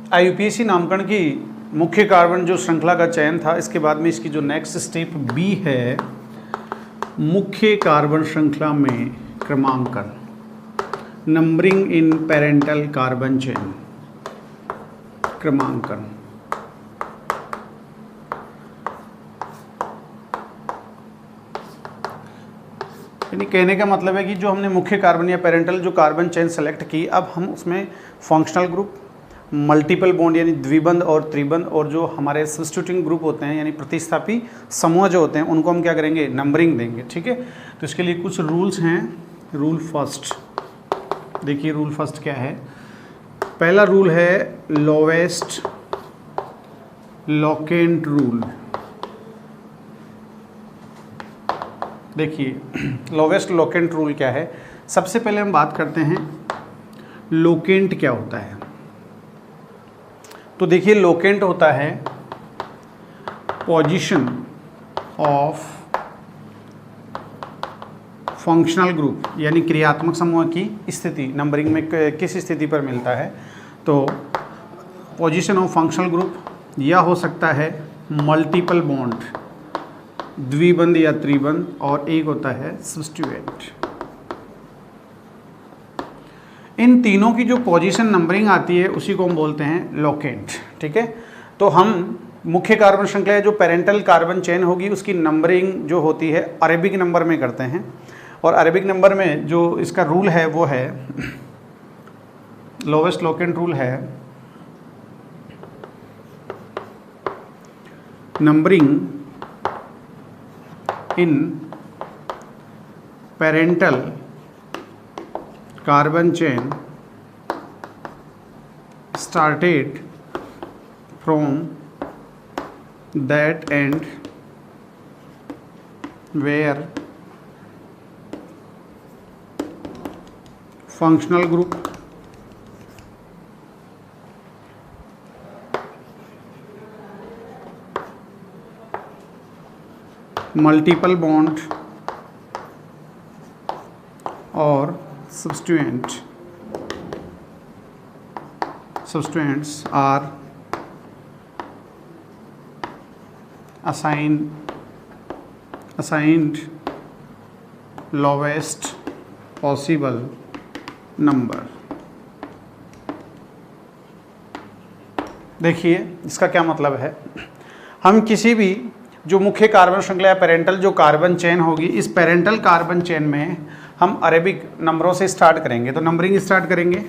IUPAC नामकरण की मुख्य कार्बन जो श्रृंखला का चयन था, इसके बाद में इसकी जो नेक्स्ट स्टेप बी है, मुख्य कार्बन श्रृंखला में क्रमांकन, नंबरिंग इन पेरेंटल कार्बन चेन, क्रमांकन। यानी कहने का मतलब है कि जो हमने मुख्य कार्बन या पेरेंटल जो कार्बन चेन सेलेक्ट की, अब हम उसमें फंक्शनल ग्रुप, मल्टीपल बॉन्ड यानी द्विबंध और त्रिबंध, और जो हमारे सब्स्टिट्यूटिंग ग्रुप होते हैं यानी प्रतिस्थापी समूह जो होते हैं, उनको हम क्या करेंगे, नंबरिंग देंगे। ठीक है, तो इसके लिए कुछ रूल्स हैं। रूल फर्स्ट, देखिए रूल फर्स्ट क्या है। पहला रूल है लोवेस्ट लोकेंट रूल। देखिए लोवेस्ट लोकेंट रूल क्या है। सबसे पहले हम बात करते हैं लोकेंट क्या होता है। तो देखिए लोकेंट होता है पोजीशन ऑफ फंक्शनल ग्रुप, यानी क्रियात्मक समूह की स्थिति नंबरिंग में किस स्थिति पर मिलता है। तो पोजीशन ऑफ फंक्शनल ग्रुप, या हो सकता है मल्टीपल बॉन्ड, द्विबंध या त्रिबंध, और एक होता है सब्स्टिट्यूएंट। इन तीनों की जो पोजीशन नंबरिंग आती है उसी को हम बोलते हैं लोकेंट। ठीक है, तो हम मुख्य कार्बन श्रृंखला जो पेरेंटल कार्बन चेन होगी उसकी नंबरिंग जो होती है अरेबिक नंबर में करते हैं, और अरेबिक नंबर में जो इसका रूल है वो है लोवेस्ट लोकेंट रूल है numbering in parental carbon chain started from that end where functional group multiple bond और substituents are assigned lowest possible number। देखिए इसका क्या मतलब है। हम किसी भी जो मुख्य कार्बन श्रृंखला या पेरेंटल जो कार्बन चेन होगी, इस पेरेंटल कार्बन चेन में हम अरेबिक नंबरों से स्टार्ट करेंगे, तो नंबरिंग स्टार्ट करेंगे।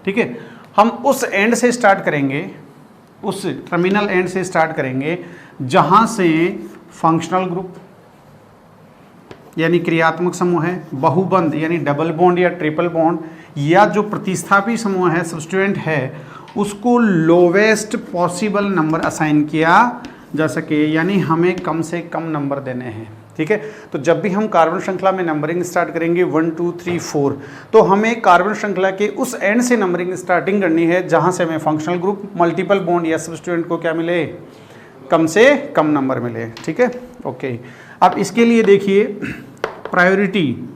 ठीक है, हम उस एंड से स्टार्ट करेंगे, उस टर्मिनल एंड से स्टार्ट करेंगे जहां से फंक्शनल ग्रुप यानी क्रियात्मक समूह है, बहुबंध यानी डबल बॉन्ड या ट्रिपल बॉन्ड, या जो प्रतिस्थापी समूह है सब्स्टिट्यूएंट है, उसको लोवेस्ट पॉसिबल नंबर असाइन किया जा सके, यानी हमें कम से कम नंबर देने हैं। ठीक है, तो जब भी हम कार्बन श्रृंखला में नंबरिंग स्टार्ट करेंगे 1 2 3 4, तो हमें कार्बन श्रृंखला के उस एंड से नंबरिंग स्टार्टिंग करनी है जहां से हमें फंक्शनल ग्रुप, मल्टीपल बॉन्ड या सब्स्टिट्यूएंट को क्या मिले, कम से कम नंबर मिले। ठीक है, ओके। अब इसके लिए देखिए प्रायोरिटी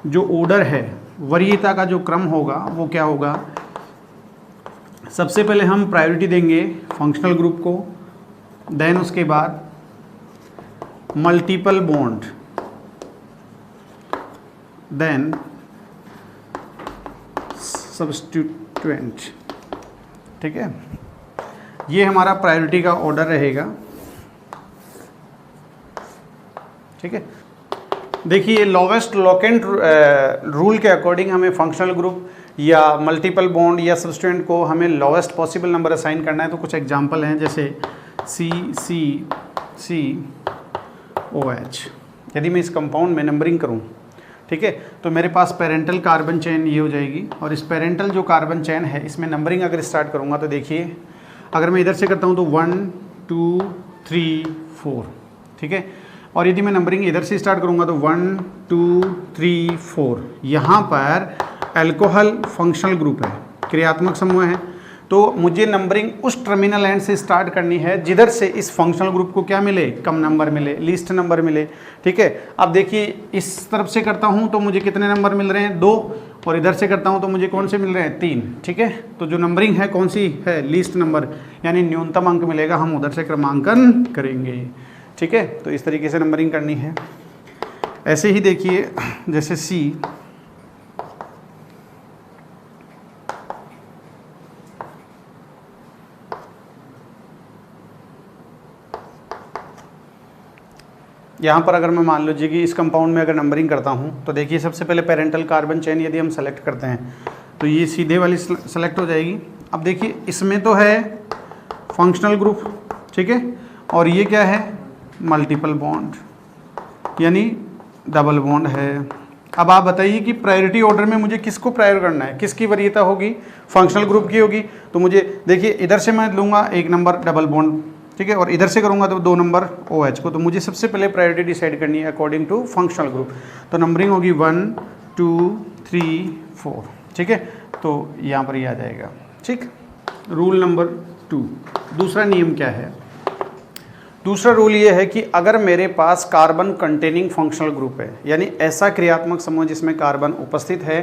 जो ऑर्डर है, वरीयता का जो क्रम होगा वो क्या होगा। सबसे पहले हम प्रायोरिटी देंगे फंक्शनल ग्रुप को, देन उसके बाद मल्टीपल बॉन्ड, देन सब्स्टिट्यूएंट। ठीक है, ये हमारा प्रायोरिटी का ऑर्डर रहेगा। ठीक है, देखिए लोवेस्ट लोकेंट रूल के अकॉर्डिंग हमें फंक्शनल ग्रुप या मल्टीपल बॉन्ड या सब्स्टिट्यूएंट को हमें लोवेस्ट पॉसिबल नंबर असाइन करना है। तो कुछ एग्जांपल हैं, जैसे COH। यदि मैं इस कंपाउंड में नंबरिंग करूं, ठीक है, तो मेरे पास पेरेंटल कार्बन चेन ये हो जाएगी, और इस पेरेंटल जो कार्बन चेन है इसमें नंबरिंग अगर स्टार्ट करूंगा तो देखिए, अगर मैं इधर से करता हूं तो 1 2 3 4। ठीक है, और यदि मैं नंबरिंग इधर से स्टार्ट करूंगा तो 1 2 3 4। यहाँ पर अल्कोहल फंक्शनल ग्रुप है, क्रियात्मक समूह है, तो मुझे नंबरिंग उस टर्मिनल एंड से स्टार्ट करनी है जिधर से इस फंक्शनल ग्रुप को क्या मिले, कम नंबर मिले, लीस्ट नंबर मिले। ठीक है, अब देखिए इस तरफ से करता हूँ तो मुझे कितने नंबर मिल रहे हैं, 2, और इधर से करता हूँ तो मुझे कौन से मिल रहे हैं 3, ठीक है। तो जो नंबरिंग है कौन सी है, लीस्ट नंबर, यानी न्यूनतम अंक मिलेगा, हम उधर से क्रमांकन करेंगे, ठीक है। तो इस तरीके से नंबरिंग करनी है। ऐसे ही देखिए जैसे सी, यहाँ पर अगर मैं मान लीजिए कि इस कंपाउंड में अगर नंबरिंग करता हूँ तो देखिए सबसे पहले पेरेंटल कार्बन चेन यदि हम सेलेक्ट करते हैं तो ये सीधे वाली सेलेक्ट हो जाएगी। अब देखिए इसमें तो है फंक्शनल ग्रुप, ठीक है, और ये क्या है, मल्टीपल बॉन्ड यानी डबल बॉन्ड है। अब आप बताइए कि प्रायोरिटी ऑर्डर में मुझे किसको प्रायर करना है, किसकी वरीयता होगी, फंक्शनल ग्रुप की होगी। तो मुझे देखिए इधर से मैं लूँगा 1 नंबर डबल बॉन्ड, ठीक है, और इधर से करूँगा तो 2 नंबर OH को। तो मुझे सबसे पहले प्रायोरिटी डिसाइड करनी है अकॉर्डिंग टू फंक्शनल ग्रुप। तो नंबरिंग होगी 1 2 3 4, ठीक है। तो यहाँ पर ये आ जाएगा, ठीक। रूल नंबर 2, दूसरा नियम क्या है, दूसरा रूल ये है कि अगर मेरे पास कार्बन कंटेनिंग फंक्शनल ग्रुप है, यानी ऐसा क्रियात्मक समूह जिसमें कार्बन उपस्थित है,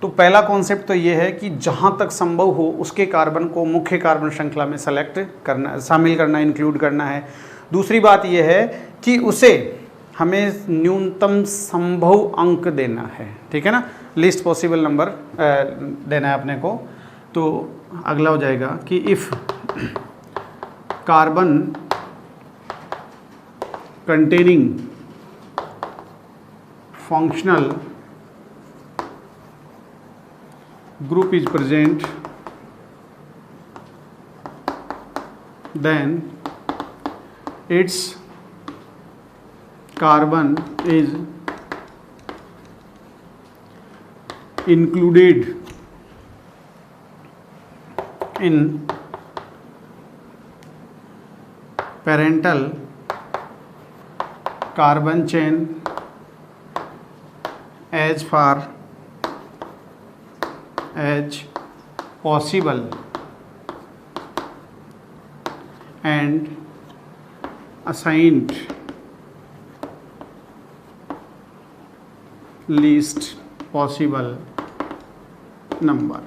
तो पहला कॉन्सेप्ट तो ये है कि जहाँ तक संभव हो उसके कार्बन को मुख्य कार्बन श्रृंखला में सेलेक्ट करना, शामिल करना, इंक्लूड करना है। दूसरी बात ये है कि उसे हमें न्यूनतम संभव अंक देना है, ठीक है ना, लीस्ट पॉसिबल नंबर देना है अपने को। तो अगला हो जाएगा कि if carbon containing functional group is present, then its carbon is included in parental carbon chain as far as possible and assigned least possible number।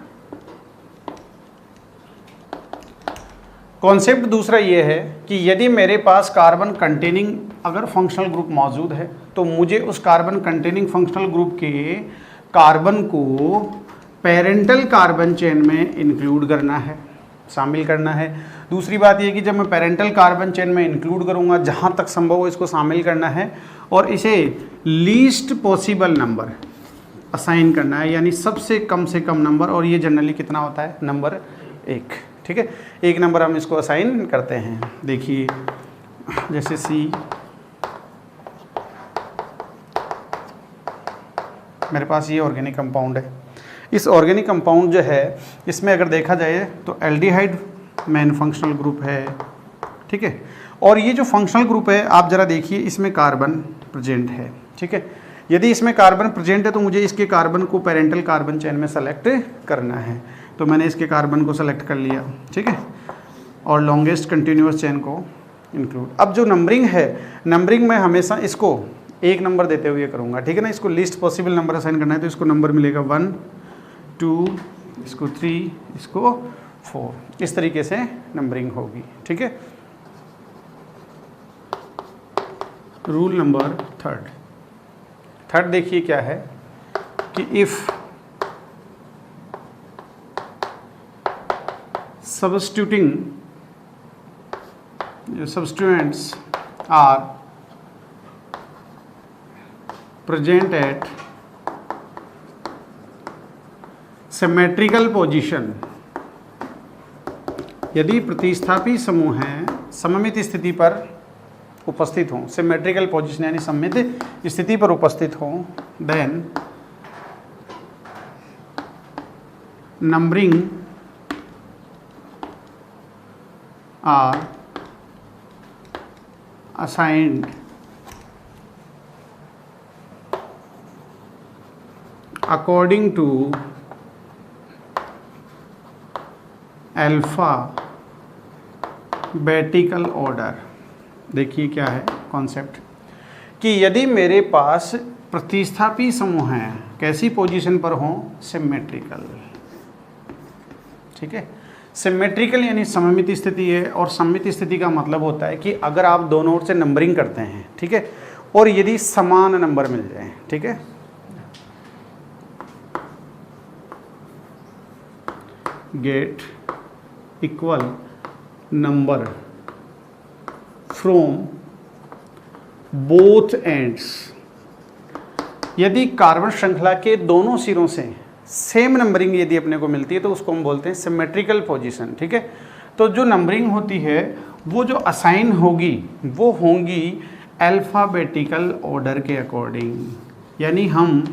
Concept दूसरा ये है कि यदि मेरे पास कार्बन कंटेनिंग अगर फंक्शनल ग्रुप मौजूद है तो मुझे उस कार्बन कंटेनिंग फंक्शनल ग्रुप के कार्बन को पेरेंटल कार्बन चेन में इंक्लूड करना है, शामिल करना है। दूसरी बात यह कि जब मैं पेरेंटल कार्बन चेन में इंक्लूड करूंगा, जहां तक संभव हो इसको शामिल करना है और इसे लीस्ट पॉसिबल नंबर असाइन करना है, यानी सबसे कम से कम नंबर। और ये जनरली कितना होता है, नंबर 1, ठीक है। 1 नंबर हम इसको असाइन करते हैं। देखिए जैसे सी, मेरे पास ये ऑर्गेनिक कंपाउंड है। इस ऑर्गेनिक कंपाउंड जो है इसमें अगर देखा जाए तो एल्डिहाइड मेन फंक्शनल ग्रुप है, ठीक है। और ये जो फंक्शनल ग्रुप है आप ज़रा देखिए इसमें कार्बन प्रेजेंट है, ठीक है। यदि इसमें कार्बन प्रेजेंट है तो मुझे इसके कार्बन को पेरेंटल कार्बन चेन में सेलेक्ट करना है। तो मैंने इसके कार्बन को सेलेक्ट कर लिया, ठीक है, और लॉन्गेस्ट कंटिन्यूअस चेन को इंक्लूड। अब जो नंबरिंग है, नंबरिंग में हमेशा इसको 1 नंबर देते हुए करूँगा, ठीक है ना। इसको लीस्ट पॉसिबल नंबर असाइन करना है तो इसको नंबर मिलेगा 1 2, इसको 3, इसको 4, इस तरीके से नंबरिंग होगी, ठीक है। रूल नंबर 3 देखिए क्या है कि if substituents are present at symmetrical position, यदि प्रतिस्थापी समूह हैं सममित स्थिति पर उपस्थित हों, सिमेट्रिकल पोजीशन यानी सममित स्थिति पर उपस्थित हों, then numbering are assigned according to alphabetical order. देखिए क्या है कॉन्सेप्ट कि यदि मेरे पास प्रतिस्थापी समूह हैं कैसी पोजीशन पर हों? सिमेट्रिकल। ठीक है, सिमेट्रिकल यानी सममित स्थिति है, और सममित स्थिति का मतलब होता है कि अगर आप दोनों ओर से नंबरिंग करते हैं, ठीक है, और यदि समान नंबर मिल जाए, ठीक है, get equal number from both ends. यदि कार्बन श्रृंखला के दोनों सिरों से सेम नंबरिंग यदि अपने को मिलती है तो उसको हम बोलते हैं सिमेट्रिकल पोजीशन। ठीक है, तो जो नंबरिंग होती है वो जो असाइन होगी वो होंगी अल्फ़ाबेटिकल ऑर्डर के अकॉर्डिंग। यानी हम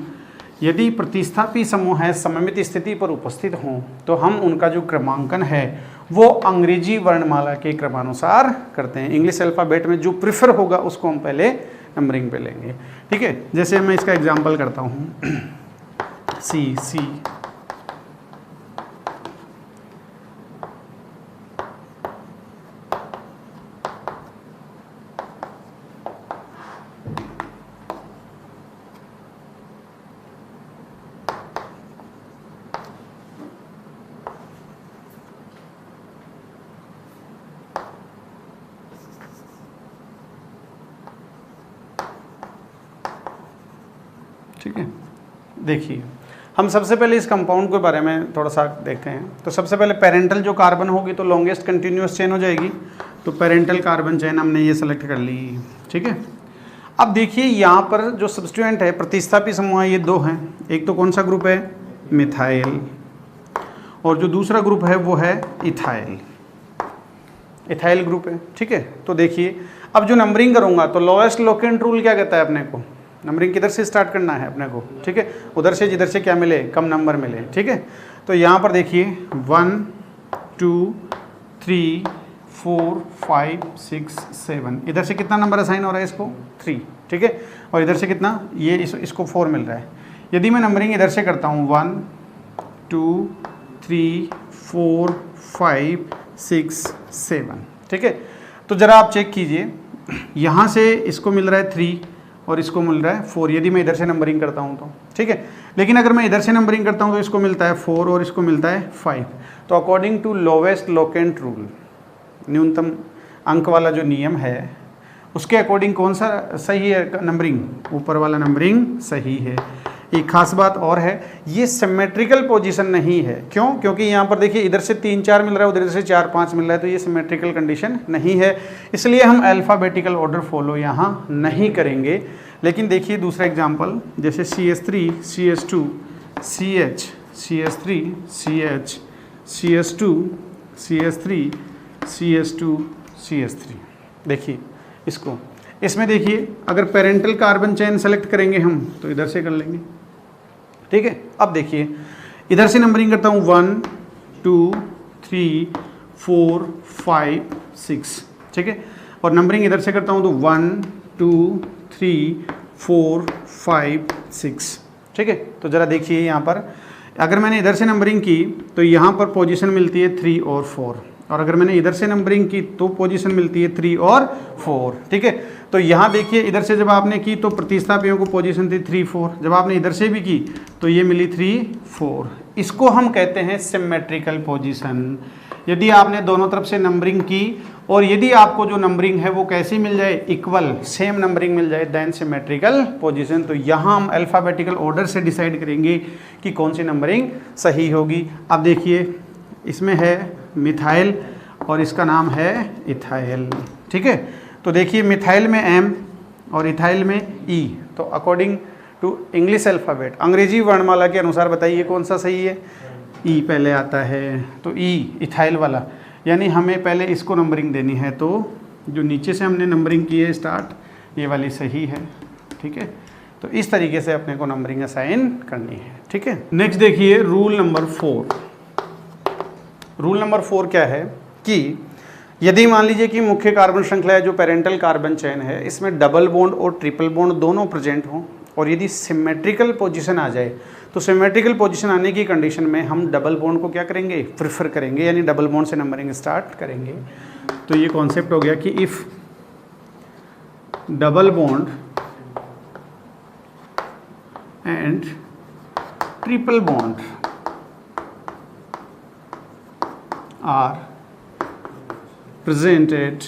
यदि प्रतिस्थापी समूह है सममित स्थिति पर उपस्थित हों तो हम उनका जो क्रमांकन है वो अंग्रेजी वर्णमाला के क्रमानुसार करते हैं। इंग्लिश अल्फ़ाबेट में जो प्रिफर होगा उसको हम पहले नंबरिंग पे लेंगे। ठीक है, जैसे मैं इसका एग्जांपल करता हूँ, सी सी ठीक है, देखिए हम सबसे पहले इस कंपाउंड के बारे में थोड़ा सा देखते हैं। तो सबसे पहले पेरेंटल जो कार्बन होगी तो लॉन्गेस्ट कंटिन्यूस चेन हो जाएगी, तो पेरेंटल कार्बन चेन हमने ये सेलेक्ट कर ली। ठीक है, अब देखिए यहाँ पर जो सब्स्टिट्यूएंट है प्रतिस्थापी समूह ये दो हैं, एक तो कौन सा ग्रुप है? मिथाइल, और जो दूसरा ग्रुप है वो है इथाइल, इथाइल ग्रुप है। ठीक है, तो देखिए अब जो नंबरिंग करूँगा तो लोएस्ट लोकेंट रूल क्या कहता है अपने को? नंबरिंग किधर से स्टार्ट करना है अपने को? ठीक है, उधर से जिधर से क्या मिले, कम नंबर मिले। ठीक है, तो यहाँ पर देखिए 1 2 3 4 5 6 7, इधर से कितना नंबर असाइन हो रहा है इसको? 3। ठीक है, और इधर से कितना? ये इसको 4 मिल रहा है। यदि मैं नंबरिंग इधर से करता हूँ 1 2 3 4 5 6 7, ठीक है, तो ज़रा आप चेक कीजिए, यहाँ से इसको मिल रहा है 3 और इसको मिल रहा है 4, यदि मैं इधर से नंबरिंग करता हूँ तो। ठीक है, लेकिन अगर मैं इधर से नंबरिंग करता हूँ तो इसको मिलता है 4 और इसको मिलता है 5। तो according to lowest locant rule, न्यूनतम अंक वाला जो नियम है उसके अकॉर्डिंग कौन सा सही है नंबरिंग? ऊपर वाला नंबरिंग सही है। एक खास बात और है, ये सिमेट्रिकल पोजीशन नहीं है। क्यों? क्योंकि यहाँ पर देखिए इधर से 3 4 मिल रहा है, उधर से 4 5 मिल रहा है, तो ये सिमेट्रिकल कंडीशन नहीं है, इसलिए हम अल्फ़ाबेटिकल ऑर्डर फॉलो यहाँ नहीं करेंगे। लेकिन देखिए दूसरा एग्जांपल, जैसे CH3 CH2 CH CH3 CH CH2 CH3 CH2 CH3, देखिए इसको, इसमें देखिए अगर पेरेंटल कार्बन चेन सेलेक्ट करेंगे हम तो इधर से कर लेंगे। ठीक है, अब देखिए इधर से नंबरिंग करता हूँ 1 2 3 4 5 6, ठीक है, और नंबरिंग इधर से करता हूँ तो 1 2 3 4 5 6, ठीक है। तो ज़रा देखिए यहाँ पर अगर मैंने इधर से नंबरिंग की तो यहाँ पर पोजीशन मिलती है 3 और 4, और अगर मैंने इधर से नंबरिंग की तो पोजीशन मिलती है 3 और 4। ठीक है, तो यहाँ देखिए इधर से जब आपने की तो प्रतिस्थापियों को पोजीशन थी 3 4, जब आपने इधर से भी की तो ये मिली 3 4। इसको हम कहते हैं सिमेट्रिकल पोजीशन। यदि आपने दोनों तरफ से नंबरिंग की और यदि आपको जो नंबरिंग है वो कैसी मिल जाए? इक्वल, सेम नंबरिंग मिल जाए, देन सिमेट्रिकल पोजीशन। तो यहाँ हम अल्फ़ाबेटिकल ऑर्डर से डिसाइड करेंगे कि कौन सी नंबरिंग सही होगी। अब देखिए इसमें है मिथाइल और इसका नाम है इथाइल। ठीक है, तो देखिए मिथाइल में M और इथाइल में E, तो अकॉर्डिंग टू इंग्लिश अल्फ़ाबेट अंग्रेजी वर्णमाला के अनुसार बताइए कौन सा सही है? E पहले आता है, तो E इथाइल वाला, यानी हमें पहले इसको नंबरिंग देनी है। तो जो नीचे से हमने नंबरिंग की है स्टार्ट, ये वाली सही है। ठीक है, तो इस तरीके से अपने को नंबरिंग असाइन करनी है। ठीक है, नेक्स्ट देखिए रूल नंबर 4। रूल नंबर 4 क्या है कि यदि मान लीजिए कि मुख्य कार्बन श्रृंखला है जो पेरेंटल कार्बन चेन है, इसमें डबल बॉन्ड और ट्रिपल बॉन्ड दोनों प्रेजेंट हों और यदि सिमेट्रिकल पोजीशन आ जाए, तो सिमेट्रिकल पोजीशन आने की कंडीशन में हम डबल बॉन्ड को क्या करेंगे? प्रेफर करेंगे, यानी डबल बॉन्ड से नंबरिंग स्टार्ट करेंगे। तो ये कॉन्सेप्ट हो गया कि if double bond and triple bond are presented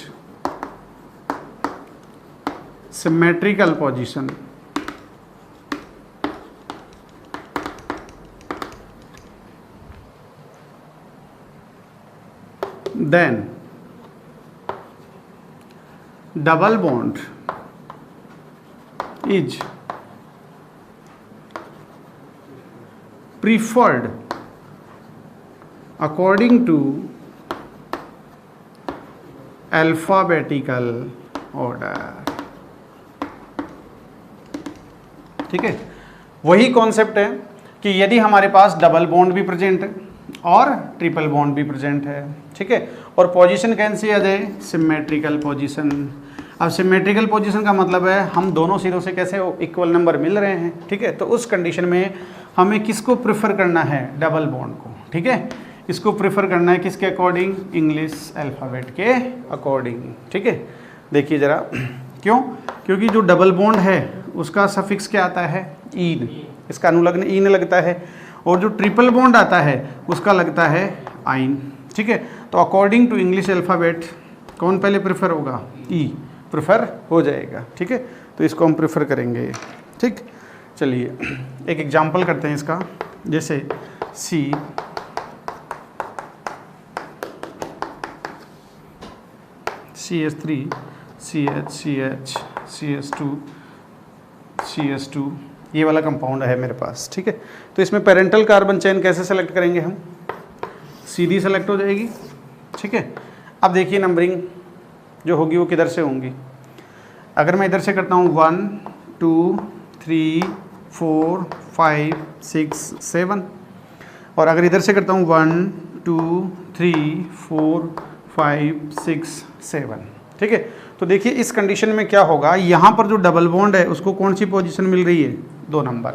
symmetrical position, then double bond is preferred according to alphabetical order। ठीक है, वही कॉन्सेप्ट है कि यदि हमारे पास डबल बॉन्ड भी प्रेजेंट है और ट्रिपल बॉन्ड भी प्रेजेंट है, ठीक है, और पोजीशन कैसी आ जाए, सिमेट्रिकल पोजीशन। अब सिमेट्रिकल पोजीशन का मतलब है हम दोनों सिरों से कैसे इक्वल नंबर मिल रहे हैं, ठीक है, तो उस कंडीशन में हमें किसको प्रेफर करना है, डबल बॉन्ड को, ठीक है, इसको प्रेफर करना है किसके अकॉर्डिंग, इंग्लिश अल्फ़ाबेट के अकॉर्डिंग, ठीक है। देखिए ज़रा क्यों, क्योंकि जो डबल बॉन्ड है उसका सफिक्स क्या आता है, ईन, इसका अनुलग्न ईन लगता है, और जो ट्रिपल बॉन्ड आता है उसका लगता है आइन, ठीक है। तो अकॉर्डिंग टू इंग्लिश अल्फ़ाबेट कौन पहले प्रेफर होगा, ई प्रेफर हो जाएगा, ठीक है, तो इसको हम प्रेफर करेंगे, ठीक। चलिए एक एग्जांपल करते हैं इसका, जैसे सी CH3 CH CH CH2 CH2 ये वाला कंपाउंड है मेरे पास, ठीक है। तो इसमें पेरेंटल कार्बन चेन कैसे सेलेक्ट करेंगे हम, सीधी सेलेक्ट हो जाएगी, ठीक है। अब देखिए नंबरिंग जो होगी वो किधर से होंगी, अगर मैं इधर से करता हूँ 1 2 3 4 5 6 7, और अगर इधर से करता हूँ 1 2 3 4 5 6 7, ठीक है। तो देखिए इस कंडीशन में क्या होगा, यहाँ पर जो डबल बॉन्ड है उसको कौन सी पोजीशन मिल रही है, 2 नंबर,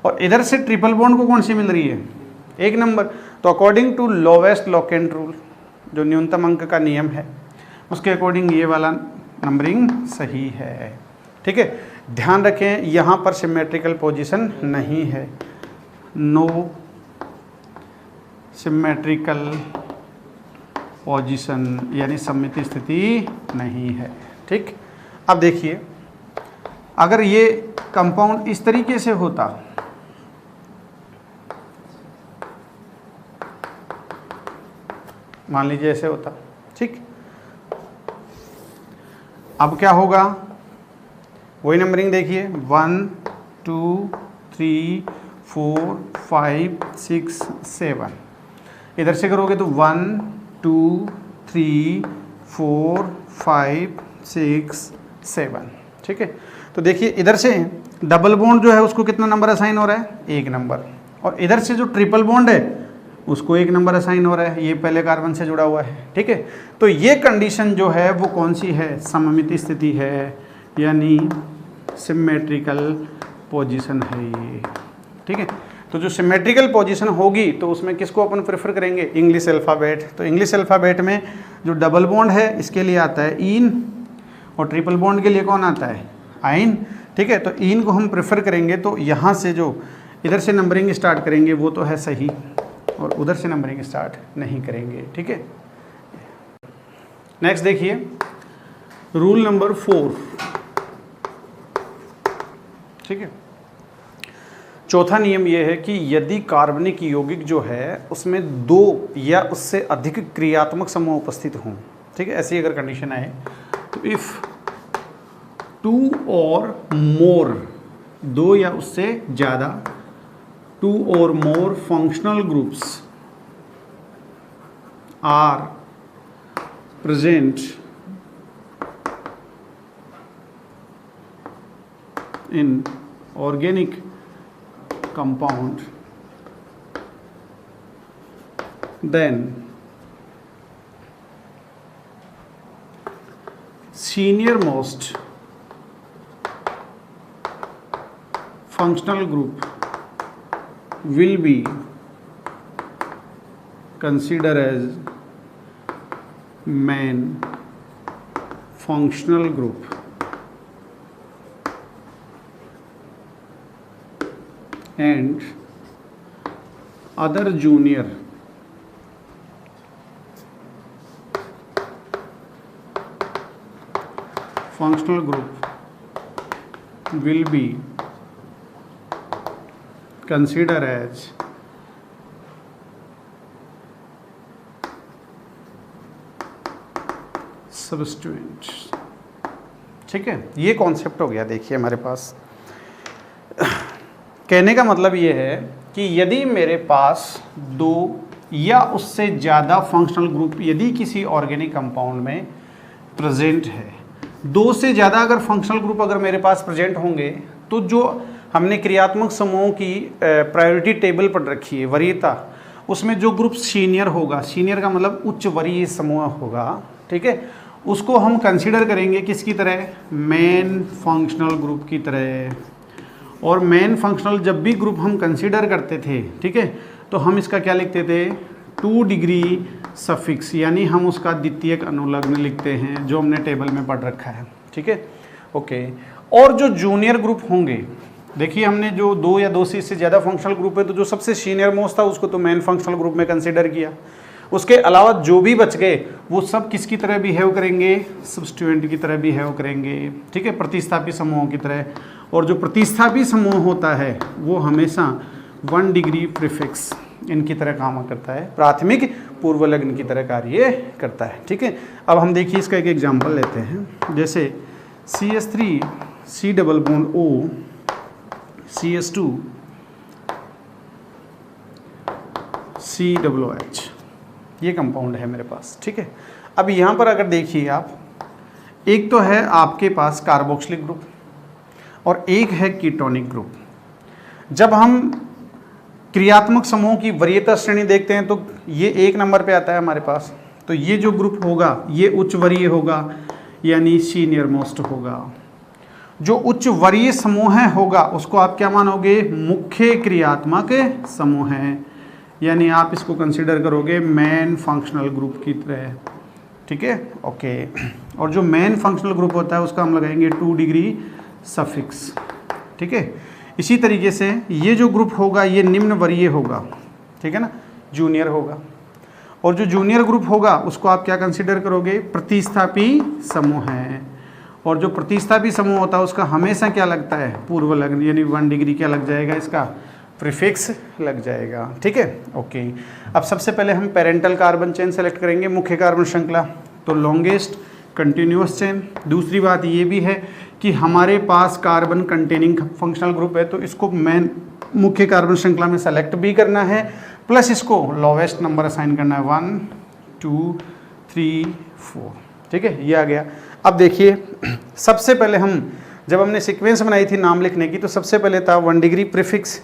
और इधर से ट्रिपल बॉन्ड को कौन सी मिल रही है, 1 नंबर। तो according to lowest locant rule, जो न्यूनतम अंक का नियम है, उसके अकॉर्डिंग ये वाला नंबरिंग सही है, ठीक है। ध्यान रखें यहाँ पर सिमेट्रिकल पोजीशन नहीं है, नो सिमेट्रिकल पोजीशन यानी सममित स्थिति नहीं है, ठीक। अब देखिए अगर ये कंपाउंड इस तरीके से होता, मान लीजिए ऐसे होता, ठीक, अब क्या होगा, वही नंबरिंग देखिए 1 2 3 4 5 6 7, इधर से करोगे तो 1 2 3 4 5 6 7, ठीक है। तो देखिए इधर से डबल बॉन्ड जो है उसको कितना नंबर असाइन हो रहा है, 1 नंबर, और इधर से जो ट्रिपल बॉन्ड है उसको 1 नंबर असाइन हो रहा है, ये पहले कार्बन से जुड़ा हुआ है, ठीक है। तो ये कंडीशन जो है वो कौन सी है, सममित स्थिति है, यानी सिमेट्रिकल पोजीशन है ये, ठीक है। तो जो सिमेट्रिकल पोजीशन होगी तो उसमें किसको अपन प्रेफर करेंगे, इंग्लिश अल्फ़ाबेट। तो इंग्लिश अल्फ़ाबेट में जो डबल बॉन्ड है इसके लिए आता है ईन, और ट्रिपल बॉन्ड के लिए कौन आता है, आइन, ठीक है। तो ईन को हम प्रेफर करेंगे, तो यहाँ से जो इधर से नंबरिंग स्टार्ट करेंगे वो तो है सही, और उधर से नंबरिंग स्टार्ट नहीं करेंगे, ठीक है। नेक्स्ट देखिए रूल नंबर 4, ठीक है। चौथा नियम यह है कि यदि कार्बनिक यौगिक जो है उसमें 2 या उससे अधिक क्रियात्मक समूह उपस्थित हों, ठीक है, ऐसी अगर कंडीशन आए, तो इफ 2 और मोर, 2 या उससे ज़्यादा, 2 और more functional groups are present in organic compound, then senior most functional group will be considered as main functional group, and other junior functional group will be considered as substituents। ठीक है, ये concept हो गया। देखिए हमारे पास कहने का मतलब ये है कि यदि मेरे पास दो या उससे ज़्यादा फंक्शनल ग्रुप यदि किसी ऑर्गेनिक कंपाउंड में प्रेजेंट है, दो से ज़्यादा अगर फंक्शनल ग्रुप अगर मेरे पास प्रेजेंट होंगे, तो जो हमने क्रियात्मक समूहों की प्रायोरिटी टेबल पर रखी है वरीयता, उसमें जो ग्रुप सीनियर होगा, सीनियर का मतलब उच्च वरीय समूह होगा, ठीक है, उसको हम कंसीडर करेंगे किसकी तरह, मेन फंक्शनल ग्रुप की तरह। और मेन फंक्शनल जब भी ग्रुप हम कंसीडर करते थे, ठीक है, तो हम इसका क्या लिखते थे, 2 डिग्री सफिक्स, यानी हम उसका द्वितीयक अनुलग्न लिखते हैं, जो हमने टेबल में पढ़ रखा है। ठीक है, ओके। और जो जूनियर ग्रुप होंगे, देखिए हमने जो 2 या 2 से इससे ज़्यादा फंक्शनल ग्रुप है, तो जो सबसे सीनियर मोस्ट था उसको तो मेन फंक्शनल ग्रुप में कंसीडर किया। उसके अलावा जो भी बच गए वो सब किसकी तरह बिहेव करेंगे, सब्स्टिट्यूएंट की तरह बिहेव करेंगे। ठीक है, प्रतिस्थापी समूहों की तरह। और जो प्रतिस्थापी समूह होता है वो हमेशा 1 डिग्री प्रीफिक्स इनकी तरह काम करता है, प्राथमिक पूर्वलग्न की तरह कार्य करता है। ठीक है, अब हम देखिए इसका एक एग्जांपल लेते हैं। जैसे CH3 C double bond O CH2 COOH, ये कंपाउंड है मेरे पास। ठीक है, अब यहाँ पर अगर देखिए आप, एक तो है आपके पास कार्बोक्सिलिक ग्रुप और एक है कीटोनिक ग्रुप। जब हम क्रियात्मक समूहों की वरीयता श्रेणी देखते हैं तो ये 1 नंबर पे आता है हमारे पास। तो ये जो ग्रुप होगा ये उच्च वरीय होगा, यानी सीनियर मोस्ट होगा। जो उच्च वरीय समूह होगा उसको आप क्या मानोगे, मुख्य क्रियात्मक समूह है, यानी आप इसको कंसिडर करोगे मेन फंक्शनल ग्रुप की तरह। ठीक है, ओके। और जो मेन फंक्शनल ग्रुप होता है उसका हम लगाएंगे 2 डिग्री सफिक्स। ठीक है, इसी तरीके से ये जो ग्रुप होगा ये निम्न वरीय होगा, ठीक है ना, जूनियर होगा। और जो जूनियर ग्रुप होगा उसको आप क्या कंसिडर करोगे, प्रतिस्थापी समूह है। और जो प्रतिस्थापी समूह होता है उसका हमेशा क्या लगता है, पूर्वलग्न, यानी 1 डिग्री क्या लग जाएगा, इसका प्रीफिक्स लग जाएगा। ठीक है, ओके। अब सबसे पहले हम पेरेंटल कार्बन चेन सेलेक्ट करेंगे, मुख्य कार्बन श्रृंखला, तो लॉन्गेस्ट कंटिन्यूअस चेन। दूसरी बात ये भी है कि हमारे पास कार्बन कंटेनिंग फंक्शनल ग्रुप है, तो इसको मेन मुख्य कार्बन श्रृंखला में सेलेक्ट भी करना है, प्लस इसको लोवेस्ट नंबर असाइन करना है, 1 2 3 4। ठीक है, ये आ गया। अब देखिए सबसे पहले हम जब हमने सीक्वेंस बनाई थी नाम लिखने की, तो सबसे पहले था 1 degree prefix,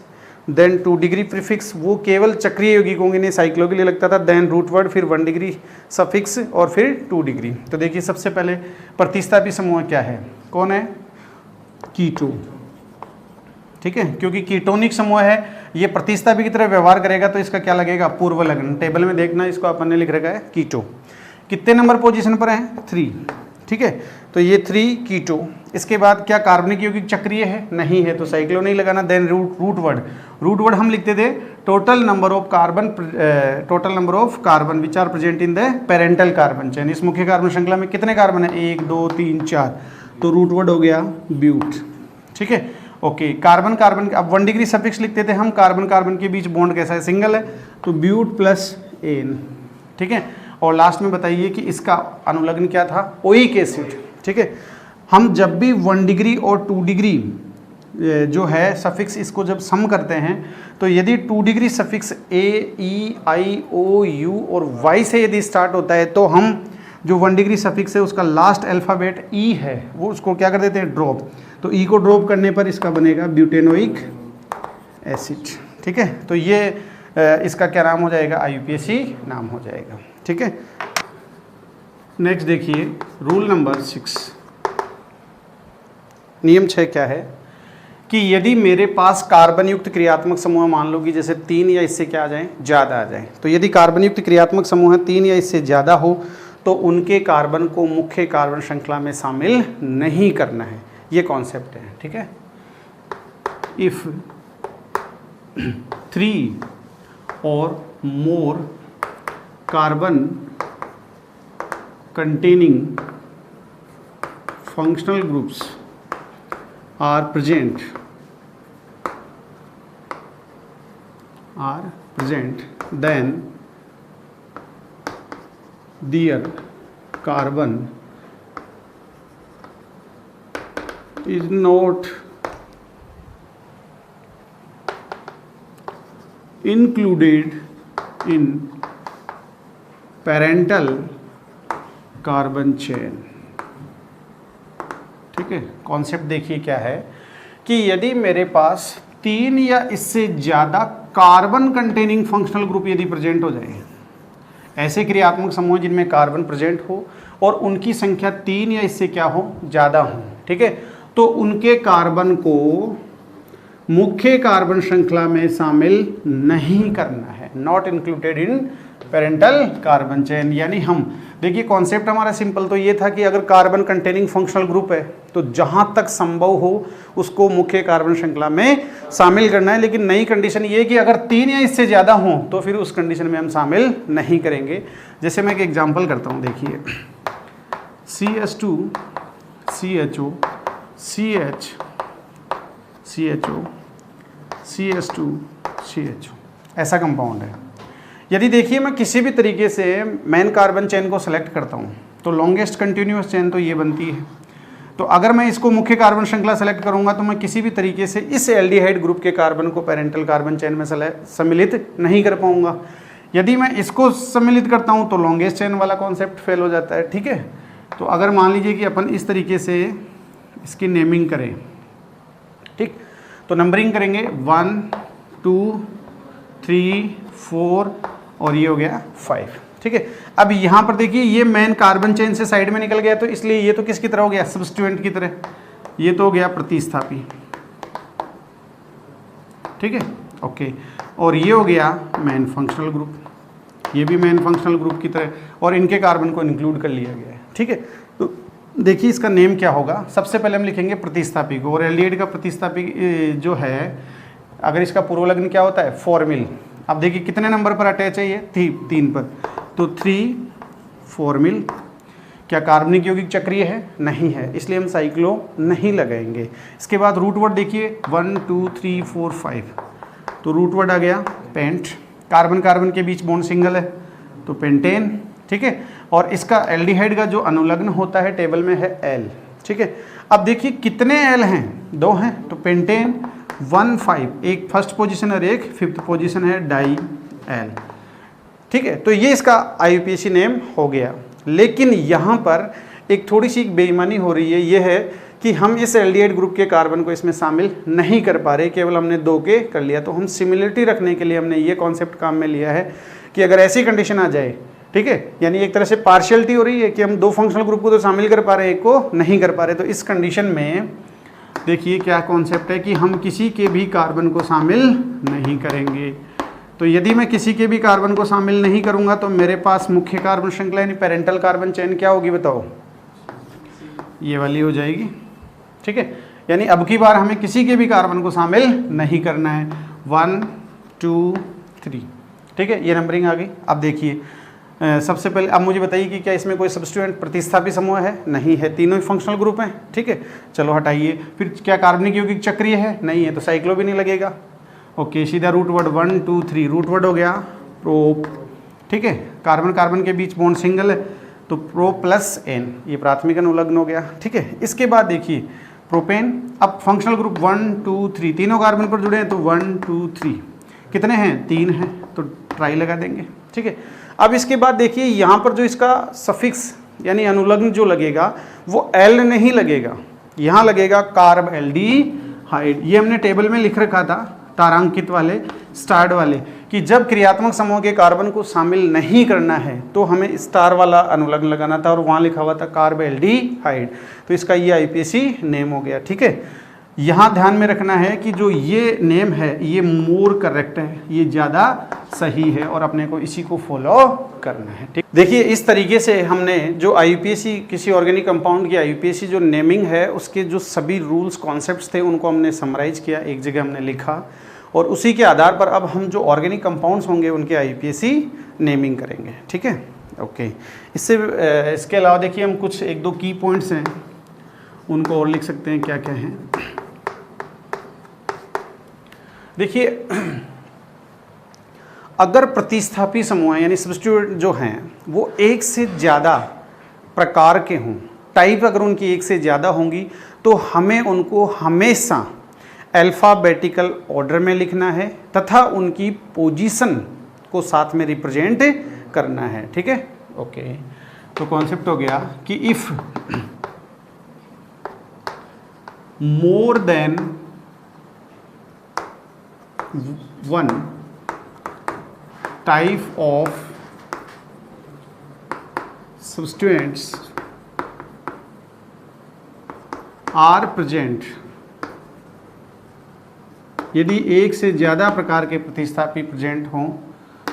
then 2 degree prefix, वो केवल चक्रीय यौगिकों के लिए साइक्लो के लिए लगता था, देन रूट वर्ड, फिर 1 डिग्री सफिक्स और फिर 2 डिग्री। तो देखिए सबसे पहले प्रतिस्थापी समूह क्या है, कौन है, कीटो। ठीक है, क्योंकि कीटोनिक समूह है, ये प्रतिस्थापी की तरह व्यवहार करेगा, तो इसका क्या लगेगा, पूर्वलग्न। टेबल में देखना, इसको अपन ने लिख रखा है कीटो। कितने नंबर पोजीशन पर है, 3। ठीक है, तो ये 3 कीटो। इसके बाद क्या कार्बनिक यौगिक चक्रीय है, नहीं है, तो साइक्लो नहीं लगाना। देन रूट वर्ड हम लिखते थे total number of carbon which are present in the parental carbon chain. इस मुख्य कार्बन श्रृंखला में कितने कार्बन है, 1 2 3 4, तो रूट वर्ड हो गया ब्यूट। ठीक है, ओके। कार्बन अब 1 डिग्री सफिक्स लिखते थे हम, कार्बन के बीच बॉन्ड कैसा है, सिंगल है, तो ब्यूट प्लस एन। ठीक है, और लास्ट में बताइए कि इसका अनुलग्न क्या था, ओइक एसिड। ठीक है, हम जब भी 1 डिग्री और 2 डिग्री जो है सफिक्स, इसको जब सम करते हैं, तो यदि 2 degree suffix A E I O U और वाई से यदि स्टार्ट होता है, तो हम जो 1 डिग्री सफिक्स है उसका लास्ट अल्फ़ाबेट ई है, वो उसको क्या कर देते हैं, ड्रॉप। तो ई को ड्रॉप करने पर इसका बनेगा ब्यूटेनोइक एसिड। ठीक है, तो ये इसका क्या नाम हो जाएगा, IUPAC नाम हो जाएगा। ठीक है, नेक्स्ट देखिए रूल नंबर 6, नियम 6 क्या है कि यदि मेरे पास कार्बन युक्त क्रियात्मक समूह, मान लो कि जैसे 3 या इससे क्या आ जाए, ज़्यादा आ जाए, तो यदि कार्बन युक्त क्रियात्मक समूह 3 या इससे ज़्यादा हो तो उनके कार्बन को मुख्य कार्बन श्रृंखला में शामिल नहीं करना है। ये कॉन्सेप्ट है। ठीक है, इफ 3 और more carbon containing functional groups are present then their carbon is not included in parental carbon chain। ठीक है, कॉन्सेप्ट देखिए क्या है कि यदि मेरे पास 3 या इससे ज़्यादा कार्बन कंटेनिंग फंक्शनल ग्रुप यदि प्रेजेंट हो जाए, ऐसे क्रियात्मक समूह जिनमें कार्बन प्रेजेंट हो और उनकी संख्या 3 या इससे क्या हो, ज़्यादा हो, ठीक है, तो उनके कार्बन को मुख्य कार्बन श्रृंखला में शामिल नहीं करना है, not included in parental carbon chain. यानी हम देखिए कॉन्सेप्ट हमारा सिंपल तो ये था कि अगर कार्बन कंटेनिंग फंक्शनल ग्रुप है तो जहां तक संभव हो उसको मुख्य कार्बन श्रृंखला में शामिल करना है, लेकिन नई कंडीशन ये कि अगर 3 या इससे ज़्यादा हो तो फिर उस कंडीशन में हम शामिल नहीं करेंगे। जैसे मैं एक एग्जाम्पल करता हूँ, देखिए CH2 CHO CH CHO CH2 CHO ऐसा कंपाउंड है। यदि देखिए मैं किसी भी तरीके से मेन कार्बन चेन को सेलेक्ट करता हूँ तो लॉन्गेस्ट कंटिन्यूस चेन तो ये बनती है। तो अगर मैं इसको मुख्य कार्बन श्रृंखला सेलेक्ट करूँगा तो मैं किसी भी तरीके से इस एल्डिहाइड ग्रुप के कार्बन को पेरेंटल कार्बन चेन में सम्मिलित नहीं कर पाऊँगा। यदि मैं इसको सम्मिलित करता हूँ तो लॉन्गेस्ट चेन वाला कॉन्सेप्ट फेल हो जाता है, ठीक है। तो अगर मान लीजिए कि अपन इस तरीके से इसकी नेमिंग करें, ठीक, तो नंबरिंग करेंगे 1 2 3 4 और ये हो गया 5, ठीक है। अब यहाँ पर देखिए ये मेन कार्बन चेन से साइड में निकल गया, तो इसलिए ये तो किसकी तरह हो गया, सब्स्टिट्यूएंट की तरह, ये तो हो गया प्रतिस्थापी, ठीक है, ओके। और ये हो गया मेन फंक्शनल ग्रुप, ये भी मेन फंक्शनल ग्रुप की तरह, और इनके कार्बन को इंक्लूड कर लिया गया है, ठीक है। तो देखिए इसका नेम क्या होगा, सबसे पहले हम लिखेंगे प्रतिस्थापी को, और एल्डिहाइड का प्रतिस्थापी जो है अगर इसका पूर्वलग्न क्या होता है, फॉर्मिल। अब देखिए कितने नंबर पर अटैच है ये, 3 पर, तो 3 फॉर्मिल। क्या कार्बनिक यौगिक चक्रीय है, नहीं है, इसलिए हम साइक्लो नहीं लगाएंगे। इसके बाद रूट वर्ड देखिए 1 2 3 4 5, तो रूट वर्ड आ गया पेंट। कार्बन कार्बन के बीच बॉन्ड सिंगल है तो पेंटेन, ठीक है। और इसका एल्डिहाइड का जो अनुलग्न होता है टेबल में है एल, ठीक है। अब देखिए कितने एल हैं, 2 हैं, तो पेंटेन 1 5, एक फर्स्ट पोजीशन और एक 5th पोजीशन है डाई एल, ठीक है। तो ये इसका IUPAC नेम हो गया। लेकिन यहाँ पर एक थोड़ी सी बेईमानी हो रही है, ये है कि हम इस एल्डिहाइड ग्रुप के कार्बन को इसमें शामिल नहीं कर पा रहे, केवल हमने 2 के कर लिया। तो हम सिमिलरिटी रखने के लिए हमने ये कॉन्सेप्ट काम में लिया है कि अगर ऐसी कंडीशन आ जाए, ठीक है, यानी एक तरह से पार्शियलिटी हो रही है कि हम 2 फंक्शनल ग्रुप को तो शामिल कर पा रहे हैं, एक को नहीं कर पा रहे, तो इस कंडीशन में देखिए क्या कॉन्सेप्ट है कि हम किसी के भी कार्बन को शामिल नहीं करेंगे। तो यदि मैं किसी के भी कार्बन को शामिल नहीं करूंगा तो मेरे पास मुख्य कार्बन श्रृंखला यानी पेरेंटल कार्बन चेन क्या होगी बताओ, ये वाली हो जाएगी, ठीक है। यानी अब की बार हमें किसी के भी कार्बन को शामिल नहीं करना है, 1 2 3, ठीक है, ये नंबरिंग आ गई। अब देखिए सबसे पहले अब मुझे बताइए कि क्या इसमें कोई सब्स्टिट्यूएंट प्रतिस्थापी समूह है, नहीं है, तीनों ही फंक्शनल ग्रुप हैं, ठीक है। चलो हटाइए। फिर क्या कार्बनिक यौगिक चक्रीय है, नहीं है, तो साइक्लो भी नहीं लगेगा, ओके। सीधा रूट वर्ड 1 2 3, रूट वर्ड हो गया प्रोप, ठीक है। कार्बन कार्बन के बीच बॉन्ड सिंगल है तो प्रो प्लस एन, ये प्राथमिक अनुलग्न हो गया, ठीक है। इसके बाद देखिए प्रोपेन, अब फंक्शनल ग्रुप 1 2 3, तीनों कार्बन पर जुड़े हैं तो 1 2 3, कितने हैं, 3 हैं, तो ट्राई लगा देंगे, ठीक है। अब इसके बाद देखिए यहाँ पर जो इसका सफिक्स यानी अनुलग्न जो लगेगा वो एल नहीं लगेगा, यहाँ लगेगा कार्ब एल्डिहाइड। ये हमने टेबल में लिख रखा था तारांकित वाले स्टार्ड वाले कि जब क्रियात्मक समूह के कार्बन को शामिल नहीं करना है तो हमें स्टार वाला अनुलग्न लगाना था, और वहाँ लिखा हुआ था कार्ब एल्डिहाइड, तो इसका ये IUPAC नेम हो गया, ठीक है। यहाँ ध्यान में रखना है कि जो ये नेम है ये मोर करेक्ट है, ये ज़्यादा सही है और अपने को इसी को फॉलो करना है, ठीक। देखिए इस तरीके से हमने जो IUPAC किसी ऑर्गेनिक कंपाउंड की IUPAC जो नेमिंग है उसके जो सभी रूल्स कॉन्सेप्ट्स थे उनको हमने समराइज किया, एक जगह हमने लिखा, और उसी के आधार पर अब हम जो ऑर्गेनिक कंपाउंड्स होंगे उनके आईयूपीएसी नेमिंग करेंगे, ठीक है। ओके, इसके अलावा देखिए हम कुछ एक दो की पॉइंट्स हैं उनको और लिख सकते हैं, क्या क्या हैं। देखिए अगर प्रतिस्थापी समूह यानी सब्स्टिट्यूट जो हैं वो एक से ज़्यादा प्रकार के हों, टाइप अगर उनकी एक से ज़्यादा होंगी तो हमें उनको हमेशा अल्फ़ाबेटिकल ऑर्डर में लिखना है तथा उनकी पोजीशन को साथ में रिप्रेजेंट करना है, ठीक है। ओके, तो कॉन्सेप्ट हो गया कि if more than one type of substituents are present, यदि एक से ज़्यादा प्रकार के प्रतिस्थापी प्रेजेंट हों,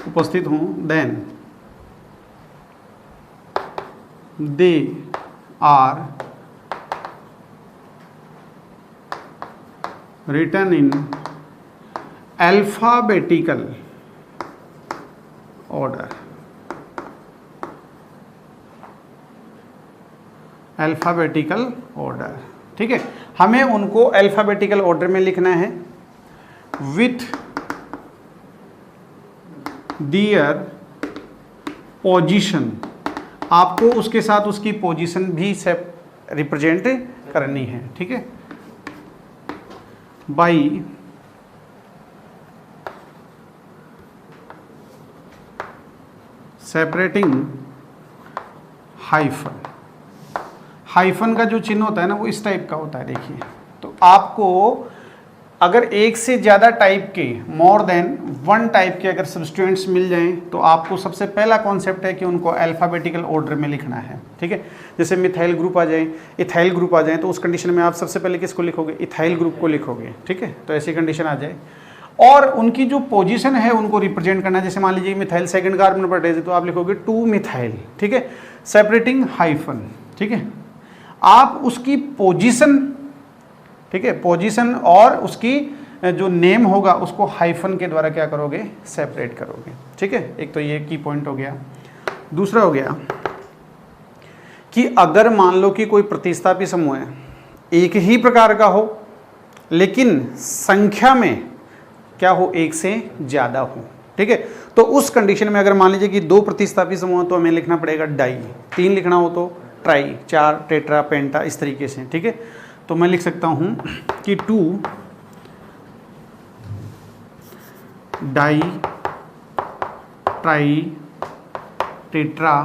उपस्थित हों, then they are written in alphabetical order, alphabetical order, ठीक है। हमें उनको अल्फ़ाबेटिकल ऑर्डर में लिखना है विथ दियर पोजीशन, आपको उसके साथ उसकी पोजीशन भी रिप्रेजेंट करनी है, ठीक है। बाई सेपरेटिंग हाइफन, हाइफन का जो चिन्ह होता है ना वो इस टाइप का होता है, देखिए। तो आपको अगर एक से ज़्यादा टाइप के, मोर देन वन टाइप के अगर सब्स्टिट्यूएंट्स मिल जाएं तो आपको सबसे पहला कॉन्सेप्ट है कि उनको अल्फ़ाबेटिकल ऑर्डर में लिखना है, ठीक है। जैसे मिथाइल ग्रुप आ जाए, इथाइल ग्रुप आ जाए, तो उस कंडीशन में आप सबसे पहले किसको लिखोगे? इथाइल ग्रुप को लिखोगे, ठीक है। तो ऐसी कंडीशन आ जाए और उनकी जो पोजीशन है उनको रिप्रेजेंट करना है। जैसे मान लीजिए मिथाइल सेकंड कार्बन पर है तो आप लिखोगे 2 मिथाइल, ठीक है, सेपरेटिंग हाइफन, ठीक है। आप उसकी पोजीशन, ठीक है, पोजीशन और उसकी जो नेम होगा उसको हाइफन के द्वारा क्या करोगे? सेपरेट करोगे, ठीक है। एक तो ये की पॉइंट हो गया। दूसरा हो गया कि अगर मान लो कि कोई प्रतिस्थापी समूह है, एक ही प्रकार का हो लेकिन संख्या में क्या हो? एक से ज़्यादा हो, ठीक है। तो उस कंडीशन में अगर मान लीजिए कि 2 प्रतिस्थापी समूह तो हमें लिखना पड़ेगा डाई, 3 लिखना हो तो ट्राई, 4 टेट्रा पेंटा, इस तरीके से, ठीक है। तो मैं लिख सकता हूँ कि 2 die tri tetra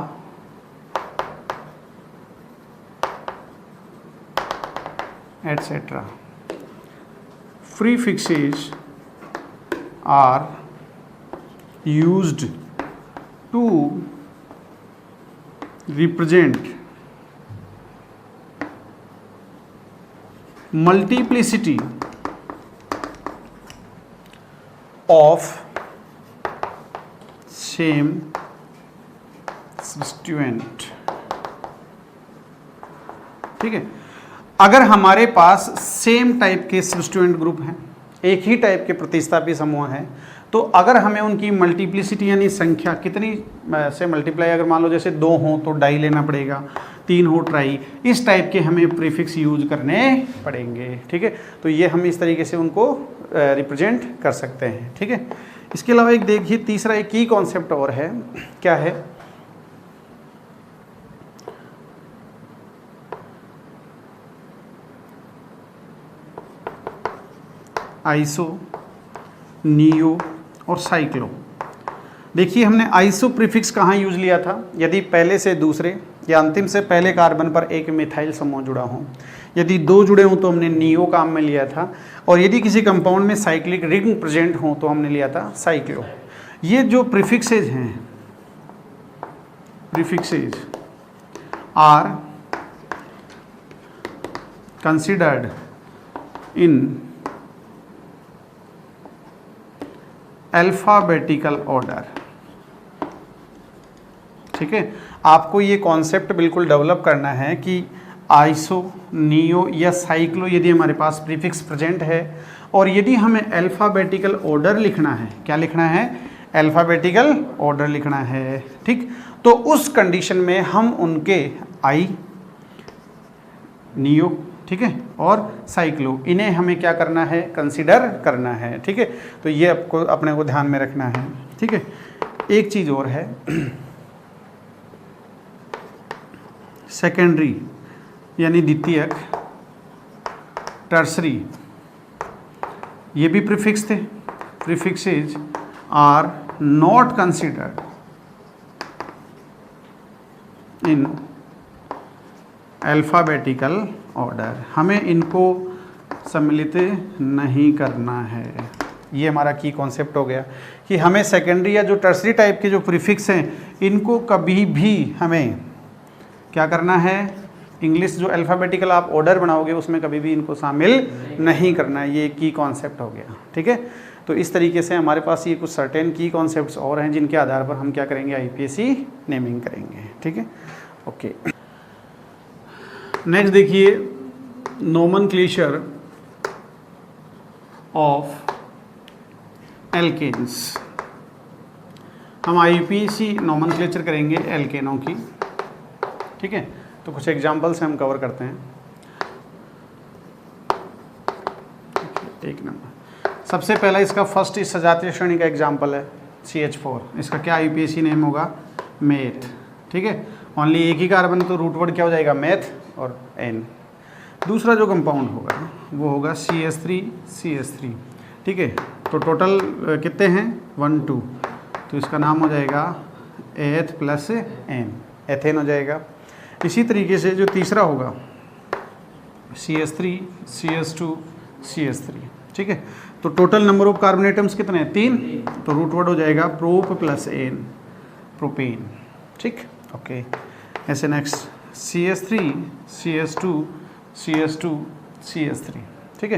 etcetera. Prefixes are used to represent multiplicity of same substituent, ठीक है। अगर हमारे पास सेम टाइप के सब्स्टिट्यूएंट ग्रुप हैं, एक ही टाइप के प्रतिस्थापी समूह हैं, तो अगर हमें उनकी मल्टीप्लिसिटी यानी संख्या कितनी से मल्टीप्लाई, अगर मान लो जैसे 2 हो तो डाई लेना पड़ेगा, 3 हो ट्राई, इस टाइप के हमें प्रीफिक्स यूज करने पड़ेंगे, ठीक है। तो ये हम इस तरीके से उनको रिप्रेजेंट कर सकते हैं, ठीक है। इसके अलावा एक देखिए तीसरा एक की कॉन्सेप्ट और है, क्या है? आइसो, नियो और साइक्लो। देखिए हमने आइसो प्रीफिक्स कहाँ यूज लिया था? यदि पहले से दूसरे या अंतिम से पहले कार्बन पर एक मिथाइल समूह जुड़ा हो, यदि 2 जुड़े हों तो हमने नियो काम में लिया था, और यदि किसी कंपाउंड में साइक्लिक रिंग प्रेजेंट हो तो हमने लिया था साइक्लो। ये जो प्रीफिक्सेज हैं, prefixes are considered in alphabetical order, ठीक है। आपको ये कॉन्सेप्ट बिल्कुल डेवलप करना है कि आइसो, नियो या साइक्लो यदि हमारे पास प्रीफिक्स प्रेजेंट है और यदि हमें अल्फ़ाबेटिकल ऑर्डर लिखना है, क्या लिखना है, अल्फ़ाबेटिकल ऑर्डर लिखना है, ठीक, तो उस कंडीशन में हम उनके आई, नियो, ठीक है, और साइक्लो, इन्हें हमें क्या करना है, कंसीडर करना है, ठीक है। तो ये आपको अपने को ध्यान में रखना है, ठीक है। एक चीज़ और है, सेकेंडरी यानी द्वितीयक, टर्सरी, ये भी प्रीफिक्स थे, prefixes are not considered in alphabetical order, हमें इनको सम्मिलित नहीं करना है। ये हमारा की कॉन्सेप्ट हो गया कि हमें सेकेंडरी या जो टर्सरी टाइप के जो प्रीफिक्स हैं इनको कभी भी हमें क्या करना है, इंग्लिश जो अल्फ़ाबेटिकल आप ऑर्डर बनाओगे उसमें कभी भी इनको शामिल नहीं करना है। ये की कॉन्सेप्ट हो गया, ठीक है। तो इस तरीके से हमारे पास ये कुछ सर्टेन की कॉन्सेप्ट्स और हैं जिनके आधार पर हम क्या करेंगे, आईपीएससी नेमिंग करेंगे, ठीक है, ओके। नेक्स्ट देखिए, नोमेनक्लेचर ऑफ एल्केन्स। हम आईपीएससी नोमेनक्लेचर करेंगे एल्केनों की, ठीक है। तो कुछ एग्जांपल्स हम कवर करते हैं। एक नंबर, सबसे पहला इसका फर्स्ट इस सजातीय श्रेणी का एग्जांपल है CH4। इसका क्या आईपीएससी नेम होगा, मेथ, ठीक है। ओनली एक ही कार्बन, तो रूट वर्ड क्या हो जाएगा, मेथ और N। दूसरा जो कंपाउंड होगा वो होगा CH3, ठीक है। तो टोटल कितने हैं, 1 2, तो इसका नाम हो जाएगा एथ प्लस N, एथेन हो जाएगा। इसी तरीके से जो तीसरा होगा CH3, CH2, ठीक है। तो total number of carbon atoms कितने हैं, 3, तो रूट वर्ड हो जाएगा प्रोप प्लस N, प्रोपेन, ठीक, ओके। ऐसे नेक्स्ट CH3, CH2, ठीक है।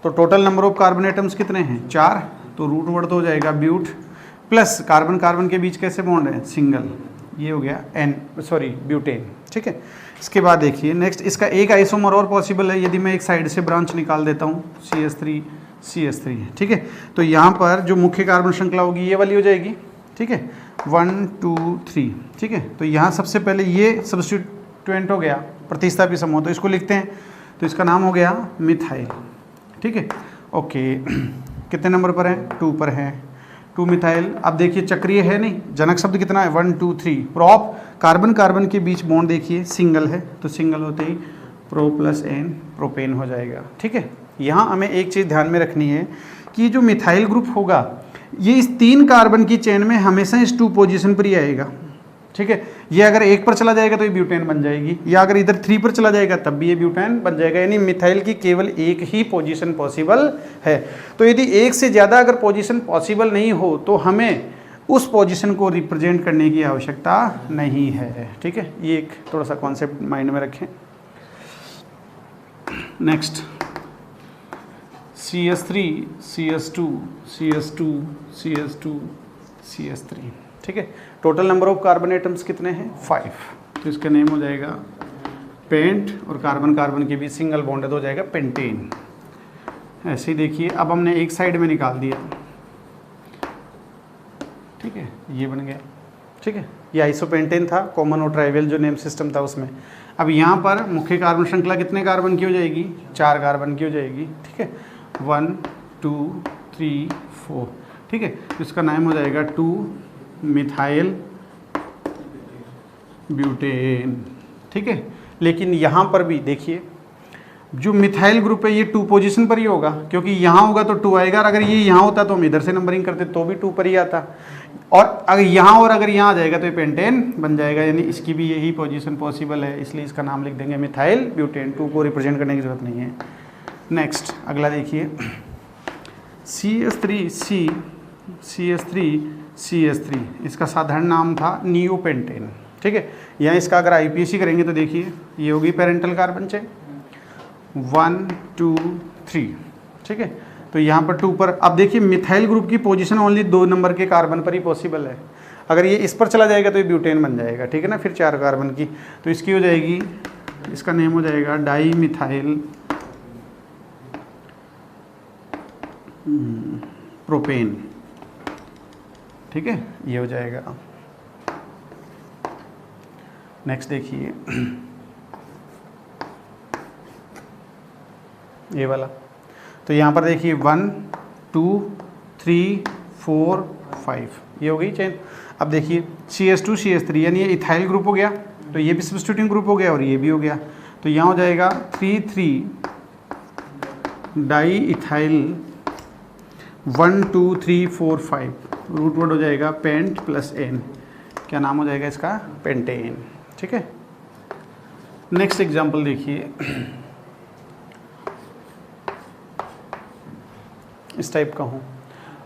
तो total number of carbon atoms कितने हैं, 4, तो रूट वर्ड तो हो जाएगा ब्यूट, प्लस कार्बन कार्बन के बीच कैसे बॉन्ड है, सिंगल, ये हो गया ब्यूटेन, ठीक है। इसके बाद देखिए नेक्स्ट, इसका एक आइसोमर और पॉसिबल है यदि मैं एक साइड से ब्रांच निकाल देता हूँ, CH3, ठीक है। तो यहाँ पर जो मुख्य कार्बन श्रृंखला होगी ये वाली हो जाएगी, ठीक है, 1 2 3, ठीक है। तो यहाँ सबसे पहले ये सब्स्टिट्यूएंट हो गया, प्रतिस्थापी समूह, तो इसको लिखते हैं, तो इसका नाम हो गया मिथाइल, ठीक है, ओके। कितने नंबर पर है, 2 पर है, 2 मिथाइल। अब देखिए चक्रीय है नहीं, जनक शब्द कितना है, 1 2 3, प्रोप, कार्बन कार्बन के बीच बॉन्ड देखिए सिंगल है, तो सिंगल होते ही प्रो प्लस N, प्रोपेन हो जाएगा, ठीक है। यहाँ हमें एक चीज़ ध्यान में रखनी है कि जो मिथाइल ग्रुप होगा ये इस 3 कार्बन की चेन में हमेशा इस 2 पोजीशन पर ही आएगा, ठीक है। ये अगर 1 पर चला जाएगा तो ये ब्यूटेन बन जाएगी, या अगर इधर 3 पर चला जाएगा तब भी ये ब्यूटेन बन जाएगा, यानी मिथाइल की केवल एक ही पोजीशन पॉसिबल है। तो यदि एक से ज़्यादा अगर पोजीशन पॉसिबल नहीं हो तो हमें उस पोजीशन को रिप्रेजेंट करने की आवश्यकता नहीं है, ठीक है। ये एक थोड़ा सा कॉन्सेप्ट माइंड में रखें। नेक्स्ट CH3, CH2, ठीक है। Total number of carbon atoms कितने हैं, 5, तो इसका नेम हो जाएगा पेंट, और कार्बन कार्बन के बीच सिंगल बॉन्ड हो जाएगा पेंटेन। ऐसे ही देखिए, अब हमने एक साइड में निकाल दिया, ठीक है, ये बन गया, ठीक है। ये आइसोपेंटेन था, कॉमन और ट्राइवल जो नेम सिस्टम था उसमें। अब यहाँ पर मुख्य कार्बन श्रृंखला कितने कार्बन की हो जाएगी, 4 कार्बन की हो जाएगी, ठीक है, 1 2 3 4, ठीक है। तो इसका नाम हो जाएगा 2 मिथाइल ब्यूटेन, ठीक है। लेकिन यहाँ पर भी देखिए जो मिथाइल ग्रुप है ये 2 पोजीशन पर ही होगा, क्योंकि यहाँ होगा तो 2 आएगा, और अगर ये यहाँ होता तो हम इधर से नंबरिंग करते तो भी 2 पर ही आता, और अगर यहाँ और अगर यहाँ आ जाएगा तो ये पेंटेन बन जाएगा, यानी इसकी भी यही पोजीशन पॉसिबल है, इसलिए इसका नाम लिख देंगे मिथाइल ब्यूटेन। 2 को रिप्रेजेंट करने की जरूरत नहीं है। नेक्स्ट अगला देखिए, CH3, इसका साधारण नाम था नियोपेंटेन, ठीक है। यहाँ इसका अगर आईपीएससी करेंगे तो देखिए ये होगी पेरेंटल कार्बन चेन 1 2 3, ठीक है। तो यहाँ पर 2 पर, अब देखिए मिथाइल ग्रुप की पोजीशन ओनली 2 नंबर के कार्बन पर ही पॉसिबल है, अगर ये इस पर चला जाएगा तो ये ब्यूटेन बन जाएगा, ठीक है ना, फिर 4 कार्बन की, तो इसकी हो जाएगी, इसका नेम हो जाएगा डाई मिथाइल प्रोपेन, ठीक है, ये हो जाएगा। नेक्स्ट देखिए ये वाला, तो यहाँ पर देखिए 1 2 3 4 5 ये हो गई चेन। अब देखिए CH2 CH3 यानी ये इथाइल ग्रुप हो गया, तो ये भी सब्स्टिट्यूटिंग ग्रुप हो गया और ये भी हो गया, तो यहाँ हो जाएगा 3 डाई इथाइल 1 2 3 4 5, रूट वर्ड हो जाएगा पेंट प्लस एन, क्या नाम हो जाएगा इसका, पेंटेन, ठीक है। नेक्स्ट एग्जांपल देखिए इस टाइप का हूँ,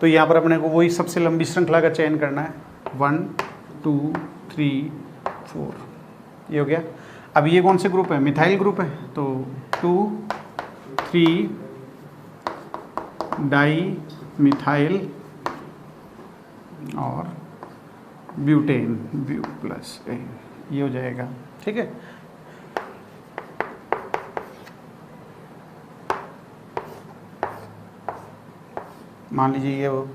तो यहाँ पर अपने को वही सबसे लंबी श्रृंखला का चयन करना है, 1 2 3 4 ये हो गया। अब ये कौन से ग्रुप है, मिथाइल ग्रुप है, तो 2 3 डाई मिथाइल और ब्यूटेन, ब्यू प्लस एन, ये हो जाएगा, ठीक है। मान लीजिए ये वो,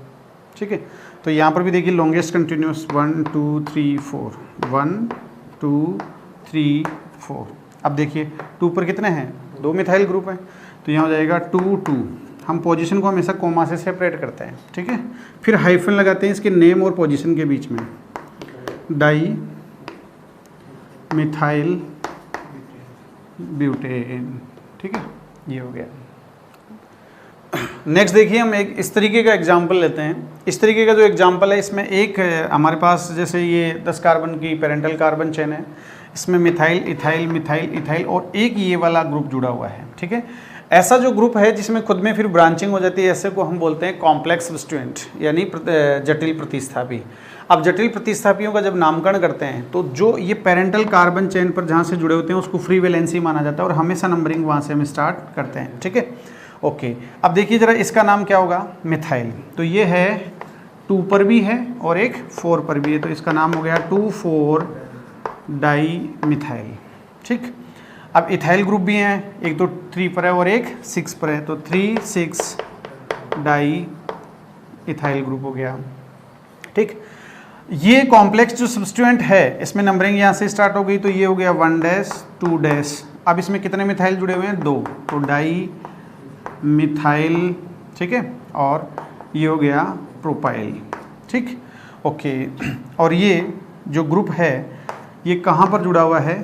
ठीक है। तो यहाँ पर भी देखिए लॉन्गेस्ट कंटिन्यूस 1 2 3 4 1 2 3 4। अब देखिए 2 पर कितने हैं, 2 मिथाइल ग्रुप हैं, तो यहाँ हो जाएगा 2 2, हम पोजीशन को हमेशा कोमा से सेपरेट करते हैं, ठीक है। फिर हाइफन लगाते हैं इसके नेम और पोजीशन के बीच में, डाई मिथाइल ब्यूटेन, ठीक है, ये हो गया। नेक्स्ट देखिए हम एक इस तरीके का एग्जाम्पल लेते हैं। इस तरीके का जो एग्जाम्पल है इसमें एक हमारे पास जैसे ये 10 कार्बन की पेरेंटल कार्बन चेन है, इसमें मिथाइल इथाइल मिथाइल इथाइल और एक ये वाला ग्रुप जुड़ा हुआ है, ठीक है। ऐसा जो ग्रुप है जिसमें खुद में फिर ब्रांचिंग हो जाती है, ऐसे को हम बोलते हैं कॉम्प्लेक्स सब्स्टिट्यूएंट यानी जटिल प्रतिस्थापी। अब जटिल प्रतिस्थापियों का जब नामकरण करते हैं तो जो ये पेरेंटल कार्बन चेन पर जहाँ से जुड़े होते हैं उसको फ्री वैलेंसी माना जाता है और हमेशा नंबरिंग वहाँ से हम स्टार्ट करते हैं, ठीक है। ओके, अब देखिए जरा इसका नाम क्या होगा, मिथाइल, तो ये है 2 पर भी है और एक 4 पर भी है, तो इसका नाम हो गया 2,4 डाई मिथाइल, ठीक। अब इथाइल ग्रुप भी हैं, एक तो 3 पर है और एक 6 पर है, तो 3,6 डाई इथाइल ग्रुप हो गया, ठीक। ये कॉम्प्लेक्स जो सब्स्टिट्यूएंट है इसमें नंबरिंग यहाँ से स्टार्ट हो गई, तो ये हो गया 1 2। अब इसमें कितने मिथाइल जुड़े हुए हैं, 2, तो डाई मिथाइल, ठीक है, और ये हो गया प्रोपाइल, ठीक। ओके, और ये जो ग्रुप है ये कहाँ पर जुड़ा हुआ है,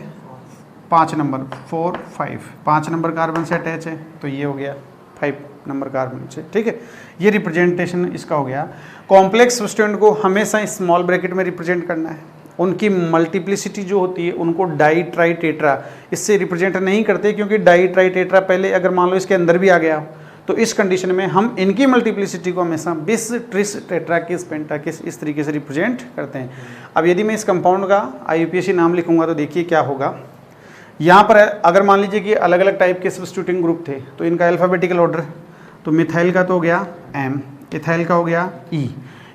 5 नंबर 4 5, 5 नंबर कार्बन से अटैच है, तो ये हो गया 5 नंबर कार्बन से, ठीक है। ये रिप्रेजेंटेशन इसका हो गया। कॉम्प्लेक्स सब्स्टिट्यूएंट को हमेशा स्मॉल ब्रैकेट में रिप्रेजेंट करना है, उनकी मल्टीप्लिसिटी जो होती है उनको डाई ट्राई टेट्रा इससे रिप्रेजेंट नहीं करते, क्योंकि डाई ट्राई टेट्रा पहले अगर मान लो इसके अंदर भी आ गया तो इस कंडीशन में हम इनकी मल्टीप्लिसिटी को हमेशा बिस ट्रिस टेट्राकिस पेंटाकिस इस तरीके से रिप्रेजेंट करते हैं। अब यदि मैं इस कंपाउंड का IUPAC नाम लिखूंगा तो देखिए क्या होगा, यहाँ पर अगर मान लीजिए कि अलग अलग टाइप के सब्स्टिट्यूटिंग ग्रुप थे तो इनका अल्फ़ाबेटिकल ऑर्डर, तो मिथाइल का तो हो गया M, इथाइल का हो गया E।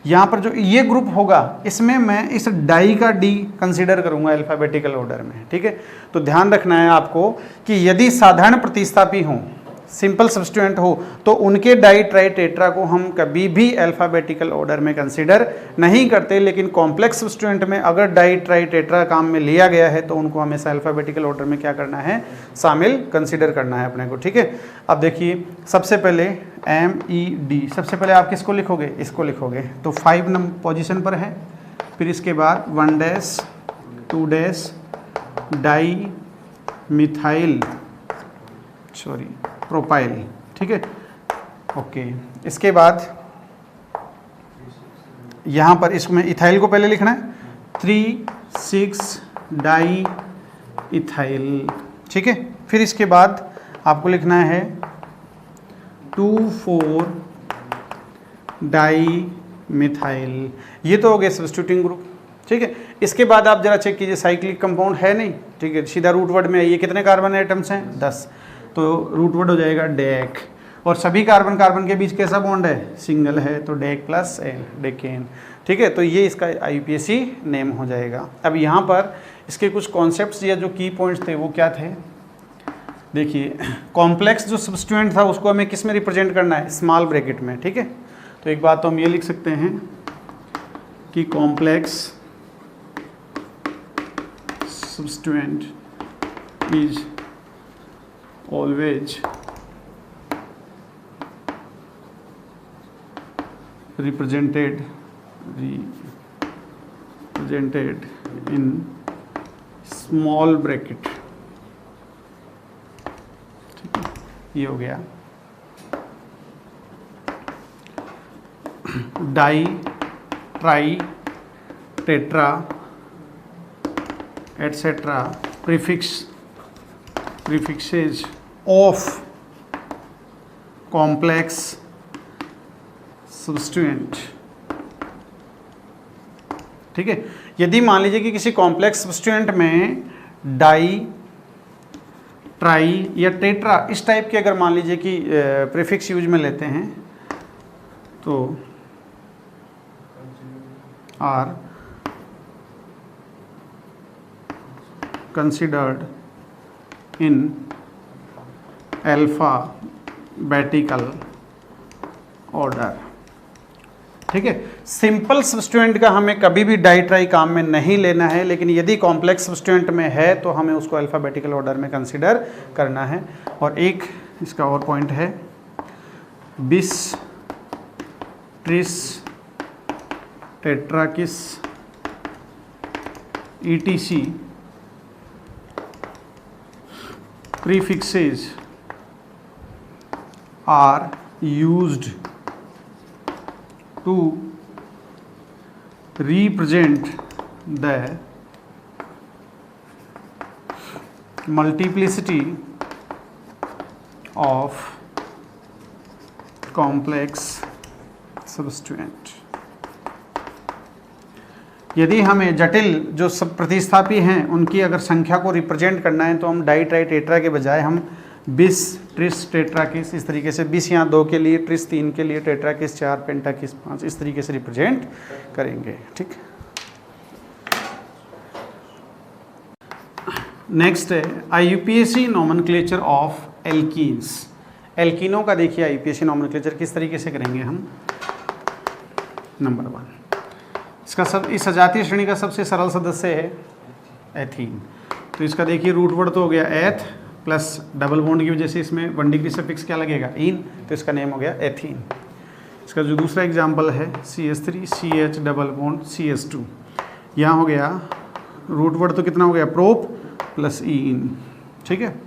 यहाँ पर जो ये ग्रुप होगा इसमें मैं इस डाई का D कंसीडर करूँगा अल्फ़ाबेटिकल ऑर्डर में, ठीक है। तो ध्यान रखना है आपको कि यदि साधारण प्रतिस्थापी हों, सिंपल सब्स्टिट्यूएंट हो, तो उनके डाई ट्राई टेट्रा को हम कभी भी अल्फ़ाबेटिकल ऑर्डर में कंसीडर नहीं करते, लेकिन कॉम्प्लेक्स सब्स्टिट्यूएंट में अगर डाई ट्राई टेट्रा काम में लिया गया है तो उनको हमेशा अल्फ़ाबेटिकल ऑर्डर में क्या करना है, शामिल कंसीडर करना है अपने को, ठीक है। अब देखिए सबसे पहले MED, सबसे पहले आप किसको लिखोगे, इसको लिखोगे, तो 5 नंबर पोजीशन पर है, फिर इसके बाद 1 2 डाई मिथाइल प्रोपाइल, ठीक है। ओके, इसके बाद यहाँ पर इसमें इथाइल को पहले लिखना है, 3,6 डाई इथाइल, ठीक है। फिर इसके बाद आपको लिखना है 2,4 डाई मिथाइल, ये तो हो गया सब्स्टिट्यूटिंग ग्रुप, ठीक है। इसके बाद आप जरा चेक कीजिए साइक्लिक कंपाउंड है नहीं, ठीक है, सीधा रूट वर्ड में है, ये कितने कार्बन एटम्स हैं, 10, तो रूट वर्ड हो जाएगा डेक, और सभी कार्बन कार्बन के बीच कैसा बॉन्ड है, सिंगल है, तो डेक प्लस एन, डेकेन, ठीक है। तो ये इसका IUPAC नेम हो जाएगा। अब यहाँ पर इसके कुछ कॉन्सेप्ट्स या जो की पॉइंट्स थे वो क्या थे, देखिए कॉम्प्लेक्स जो सब्स्टिट्यूएंट था उसको हमें किस में रिप्रेजेंट करना है, स्मॉल ब्रैकेट में, ठीक है। तो एक बात तो हम ये लिख सकते हैं कि complex substituent is always represented in small bracket, ठीक है, ये हो गया। Di, tri, tetra etcetera prefixes of complex substituent, ठीक है। यदि मान लीजिए कि किसी कॉम्प्लेक्स सब्स्टिट्यूएंट में डाई, ट्राई या टेट्रा इस टाइप के अगर मान लीजिए कि प्रीफिक्स यूज में लेते हैं तो are considered in alphabetical order, ठीक है। सिंपल सब्स्टिट्यूएंट का हमें कभी भी डाई ट्राई काम में नहीं लेना है, लेकिन यदि कॉम्प्लेक्स सब्स्टिट्यूएंट में है तो हमें उसको अल्फ़ाबेटिकल ऑर्डर में कंसीडर करना है। और एक इसका और पॉइंट है, bis, tris, tetrakis, ETC prefixes are used to represent the multiplicity of complex substituent। यदि हमें जटिल जो सब प्रतिस्थापी हैं उनकी अगर संख्या को रिप्रेजेंट करना है तो हम डाई ट्राई टेट्रा के बजाय हम बिस, ट्रिस, टेट्राकिस इस तरीके से, बिस यहाँ 2 के लिए, ट्रिस 3 के लिए, टेट्राकिस 4, पेंटाकिस 5 इस तरीके से रिप्रेजेंट करेंगे, ठीक। नेक्स्ट है IUPAC नोमेनक्लेचर ऑफ एल्कीन्स। एल्कीनों का देखिए IUPAC नोमेनक्लेचर किस तरीके से करेंगे हम। नंबर 1, इसका सब इस सजातीय श्रेणी का सबसे सरल सदस्य है एथीन। तो इसका देखिए रूट वर्ड तो हो गया एथ प्लस डबल बॉन्ड की वजह से इसमें 1 डिग्री सफिक्स क्या लगेगा, इन, तो इसका नेम हो गया एथीन। इसका जो दूसरा एग्जाम्पल है CH3 CH double bond CH2, यहाँ हो गया रूट वर्ड तो कितना हो गया, प्रोप प्लस इन, ठीक है।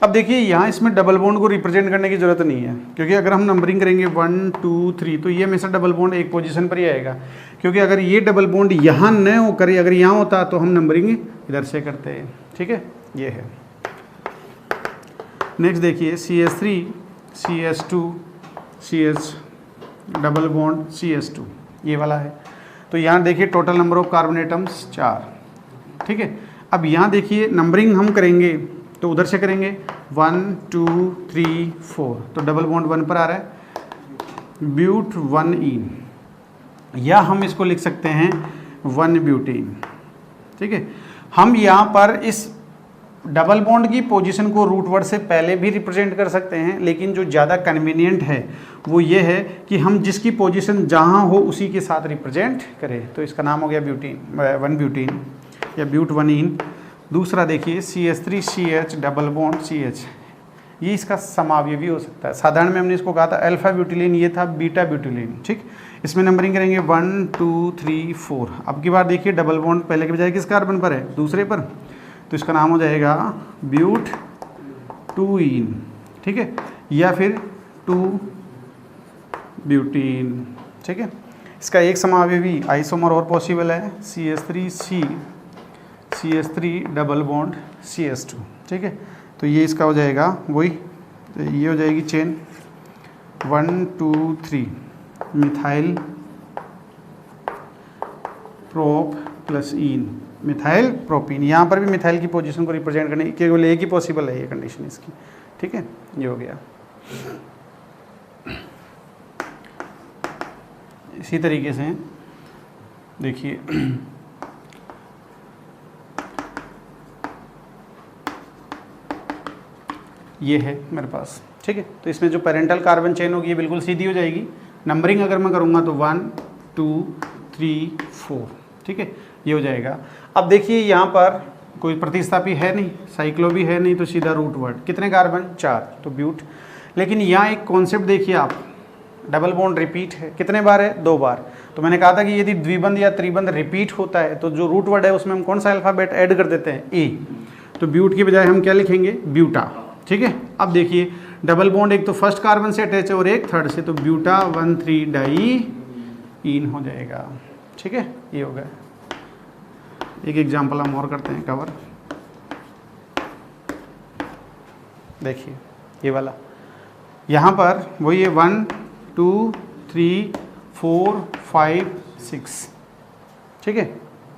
अब देखिए यहाँ इसमें डबल बॉन्ड को रिप्रेजेंट करने की जरूरत नहीं है, क्योंकि अगर हम नंबरिंग करेंगे 1 2 3 तो ये हमेशा डबल बॉन्ड एक पोजीशन पर ही आएगा, क्योंकि अगर ये डबल बॉन्ड यहाँ न होकर अगर यहाँ होता तो हम नंबरिंग इधर से करते हैं, ठीक है, ये है। नेक्स्ट देखिए CH3 CH2 CH double bond CH2 ये वाला है। तो यहाँ देखिए total number of carbon atoms 4, ठीक है। अब यहाँ देखिए नंबरिंग हम करेंगे तो उधर से करेंगे 1 2 3 4 तो डबल बॉन्ड 1 पर आ रहा है, ब्यूट 1 इन, या हम इसको लिख सकते हैं 1 ब्यूटीन, ठीक है। हम यहाँ पर इस डबल बॉन्ड की पोजीशन को रूट वर्ड से पहले भी रिप्रेजेंट कर सकते हैं, लेकिन जो ज़्यादा कन्वीनियंट है वो ये है कि हम जिसकी पोजीशन जहाँ हो उसी के साथ रिप्रेजेंट करें। तो इसका नाम हो गया ब्यूटीन, 1 ब्यूटीन या ब्यूट 1 इन। दूसरा देखिए CH3 CH double bond CH, ये इसका समावयवी हो सकता है। साधारण में हमने इसको कहा था अल्फा ब्यूटिलिन, ये था बीटा ब्यूटिलिन, ठीक। इसमें नंबरिंग करेंगे 1 2 3 4। अब की बार देखिए डबल बॉन्ड पहले के बजाय किस कार्बन पर है, दूसरे पर, तो इसका नाम हो जाएगा ब्यूट 2 इन, ठीक है, या फिर 2 ब्यूटीन, ठीक है। इसका एक समावयवी आइसोमर और पॉसिबल है CH3 डबल बॉन्ड CH2, ठीक है। तो ये इसका हो जाएगा वही, तो ये हो जाएगी चेन 1 2 3 मिथाइल प्रोप प्लस इन, मिथाइल प्रोपीन। यहाँ पर भी मिथाइल की पोजीशन को रिप्रेजेंट करने केवल एक ही पॉसिबल है ये कंडीशन इसकी, ठीक है, ये हो गया। इसी तरीके से देखिए ये है मेरे पास, ठीक है। तो इसमें जो पेरेंटल कार्बन चेन होगी ये बिल्कुल सीधी हो जाएगी। नंबरिंग अगर मैं करूँगा तो 1 2 3 4, ठीक है, ये हो जाएगा। अब देखिए यहाँ पर कोई प्रतिस्थापी है नहीं, साइक्लो भी है नहीं, तो सीधा रूट वर्ड। कितने कार्बन? 4, तो ब्यूट। लेकिन यहाँ एक कॉन्सेप्ट देखिए आप, डबल बॉन्ड रिपीट है, कितने बार है? 2 बार। तो मैंने कहा था कि यदि द्विबंध या त्रिबंध रिपीट होता है तो जो रूट वर्ड है उसमें हम कौन सा अल्फ़ाबेट ऐड कर देते हैं? ए। तो ब्यूट की बजाय हम क्या लिखेंगे? ब्यूटा, ठीक है। अब देखिए डबल बॉन्ड एक तो फर्स्ट कार्बन से अटैच है और एक थर्ड से, तो ब्यूटा 1,3 डाई इन हो जाएगा, ठीक है। ये हो गया। एक एग्जाम्पल हम और करते हैं कवर। देखिए ये वाला, यहाँ पर वही है 1 2 3 4 5 6, ठीक है,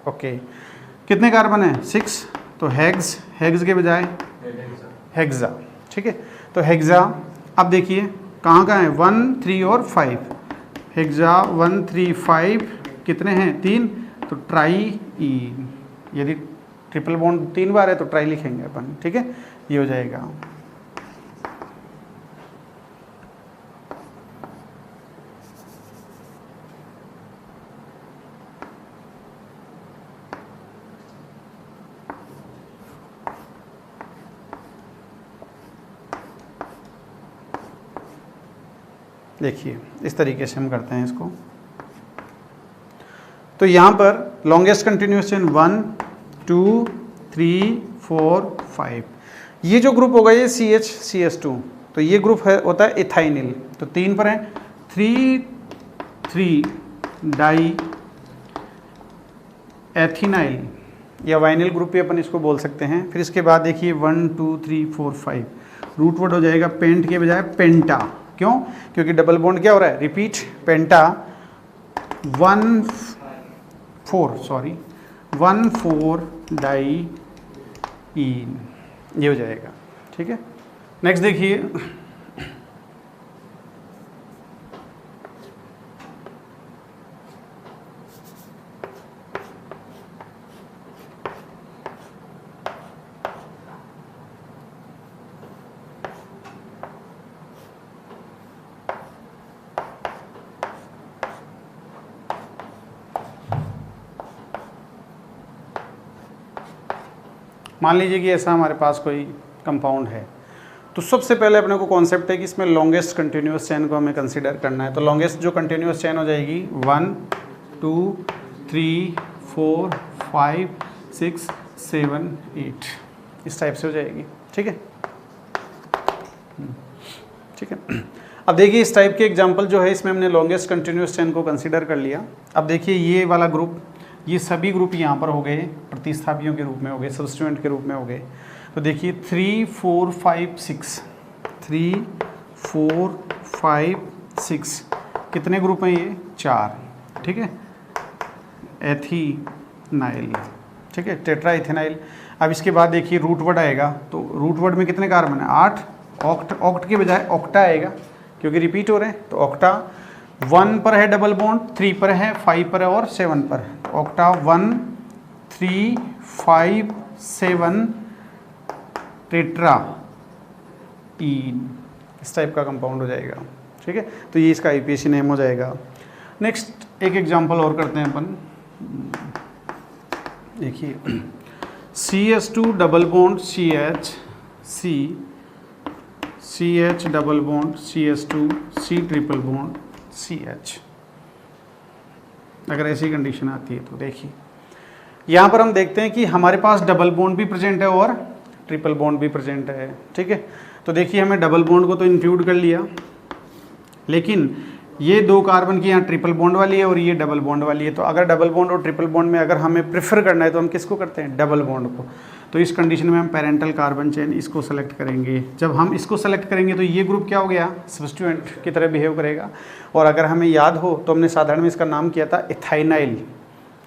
ओके। कितने कार्बन है? 6, तो हेक्स, हेक्स के बजाय हेक्सा, ठीक है। तो हेक्सा, अब देखिए कहाँ कहाँ है? 1 3 और 5, हेक्सा 1 3 5, कितने हैं? 3, तो ट्राई इन। यदि ट्रिपल बॉन्ड 3 बार है तो ट्राई लिखेंगे अपन, ठीक है, ये हो जाएगा। देखिए इस तरीके से हम करते हैं इसको। तो यहाँ पर लॉन्गेस्ट कंटिन्यूअस चेन 1 2 3 4 5, ये जो ग्रुप होगा ये CH2, तो ये ग्रुप है होता है इथाइनिल। तो 3 पर है 3 डाई एथिनाइल या वाइनिल ग्रुप भी अपन इसको बोल सकते हैं। फिर इसके बाद देखिए 1 2 3 4 5, रूट वर्ड हो जाएगा पेंट के बजाय पेंटा। क्यों? क्योंकि डबल बॉन्ड क्या हो रहा है? रिपीट। पेंटा 1 4 डाई इन, ये हो जाएगा, ठीक है। नेक्स्ट देखिए, मान लीजिए कि ऐसा हमारे पास कोई कंपाउंड है, तो सबसे पहले अपने को कॉन्सेप्ट है कि इसमें लॉन्गेस्ट कंटिन्यूअस चेन को हमें कंसीडर करना है। तो लॉन्गेस्ट जो कंटिन्यूअस चेन हो जाएगी 1 2 3 4 5 6 7 8, इस टाइप से हो जाएगी, ठीक है, ठीक है। अब देखिए इस टाइप के एग्जाम्पल जो है इसमें हमने लॉन्गेस्ट कंटिन्यूअस चेन को कंसीडर कर लिया। अब देखिए ये वाला ग्रुप, ये सभी ग्रुप यहाँ पर हो गए प्रतिस्थापियों के रूप में हो गए, सब्स्टिट्यूएंट के रूप में हो गए। तो देखिए 3 4 5 6, 3 4 5 6, कितने ग्रुप हैं ये? 4, ठीक है, एथिनाइल, ठीक है, टेट्रा इथेनाइल। अब इसके बाद देखिए रूट वर्ड आएगा, तो रूट वर्ड में कितने कार्बन है? 8, ऑक्ट, ऑक्ट के बजाय ऑक्टा आएगा क्योंकि रिपीट हो रहे हैं, तो ऑक्टा 1 पर है डबल बॉन्ड, 3 पर है, 5 पर है और 7 पर। ऑक्टा 1 3 5 7 टेट्रा इन, इस टाइप का कंपाउंड हो जाएगा, ठीक है। तो ये इसका IPAC नेम हो जाएगा। नेक्स्ट एक एग्जांपल और करते हैं अपन। देखिए CH2 double bond CH, CH double bond CH2, C triple bond CH, अगर ऐसी कंडीशन आती है तो देखिए यहाँ पर हम देखते हैं कि हमारे पास डबल बॉन्ड भी प्रेजेंट है और ट्रिपल बॉन्ड भी प्रेजेंट है, ठीक है। तो देखिए हमने डबल बॉन्ड को तो इंक्लूड कर लिया, लेकिन ये 2 कार्बन की यहाँ ट्रिपल बॉन्ड वाली है और ये डबल बॉन्ड वाली है। तो अगर डबल बॉन्ड और ट्रिपल बॉन्ड में अगर हमें प्रेफर करना है तो हम किसको करते हैं? डबल बॉन्ड को। तो इस कंडीशन में हम पेरेंटल कार्बन चेन इसको सेलेक्ट करेंगे। जब हम इसको सेलेक्ट करेंगे तो ये ग्रुप क्या हो गया? सब्स्टिट्यूएंट की तरह बिहेव करेगा। और अगर हमें याद हो तो हमने साधारण में इसका नाम किया था इथाइनाइल,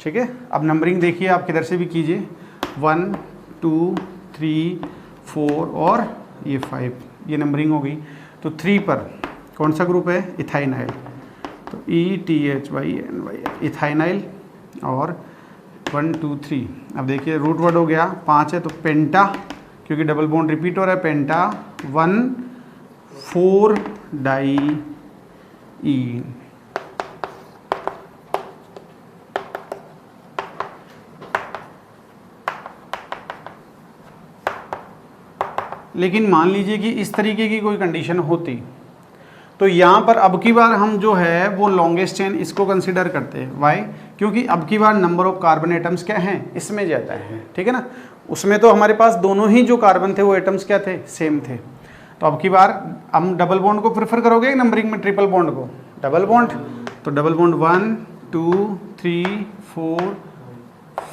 ठीक है। अब नंबरिंग देखिए आप किधर से भी कीजिए, 1 2 3 4 और ये 5, ये नंबरिंग हो गई। तो 3 पर कौन सा ग्रुप है? इथाइनाइल, तो ETHYNY इथाइनाइल। और 1 2 3, अब देखिए रूट वर्ड हो गया 5 है तो पेंटा, क्योंकि डबल बॉन्ड रिपीट हो रहा है, पेंटा 1,4-डाईईन। लेकिन मान लीजिए कि इस तरीके की कोई कंडीशन होती तो यहाँ पर अब की बार हम जो है वो लॉन्गेस्ट चेन इसको कंसिडर करते हैं। वाई? क्योंकि अब की बार नंबर ऑफ कार्बन एटम्स क्या हैं, इसमें जाता है, ठीक है ना। उसमें तो हमारे पास दोनों ही जो कार्बन थे वो एटम्स क्या थे, सेम थे। तो अब की बार हम डबल बॉन्ड को प्रेफर करोगे नंबरिंग में ट्रिपल बॉन्ड को? डबल बॉन्ड, तो डबल बॉन्ड 1 2 3 4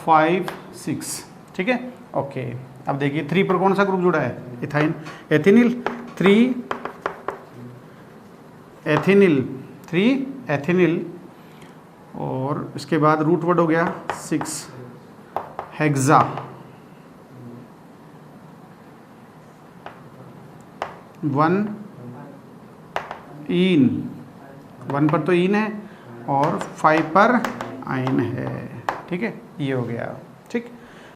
5 6, ठीक है, ओके। अब देखिए 3 पर कौन सा ग्रुप जुड़ा है, इथाइन, एथिनिल, 3 एथिनिल, और इसके बाद रूट वर्ड हो गया 6 हेक्सा, 1 ईन, 1 पर तो ईन है और 5 पर आइन है, ठीक है, ये हो गया।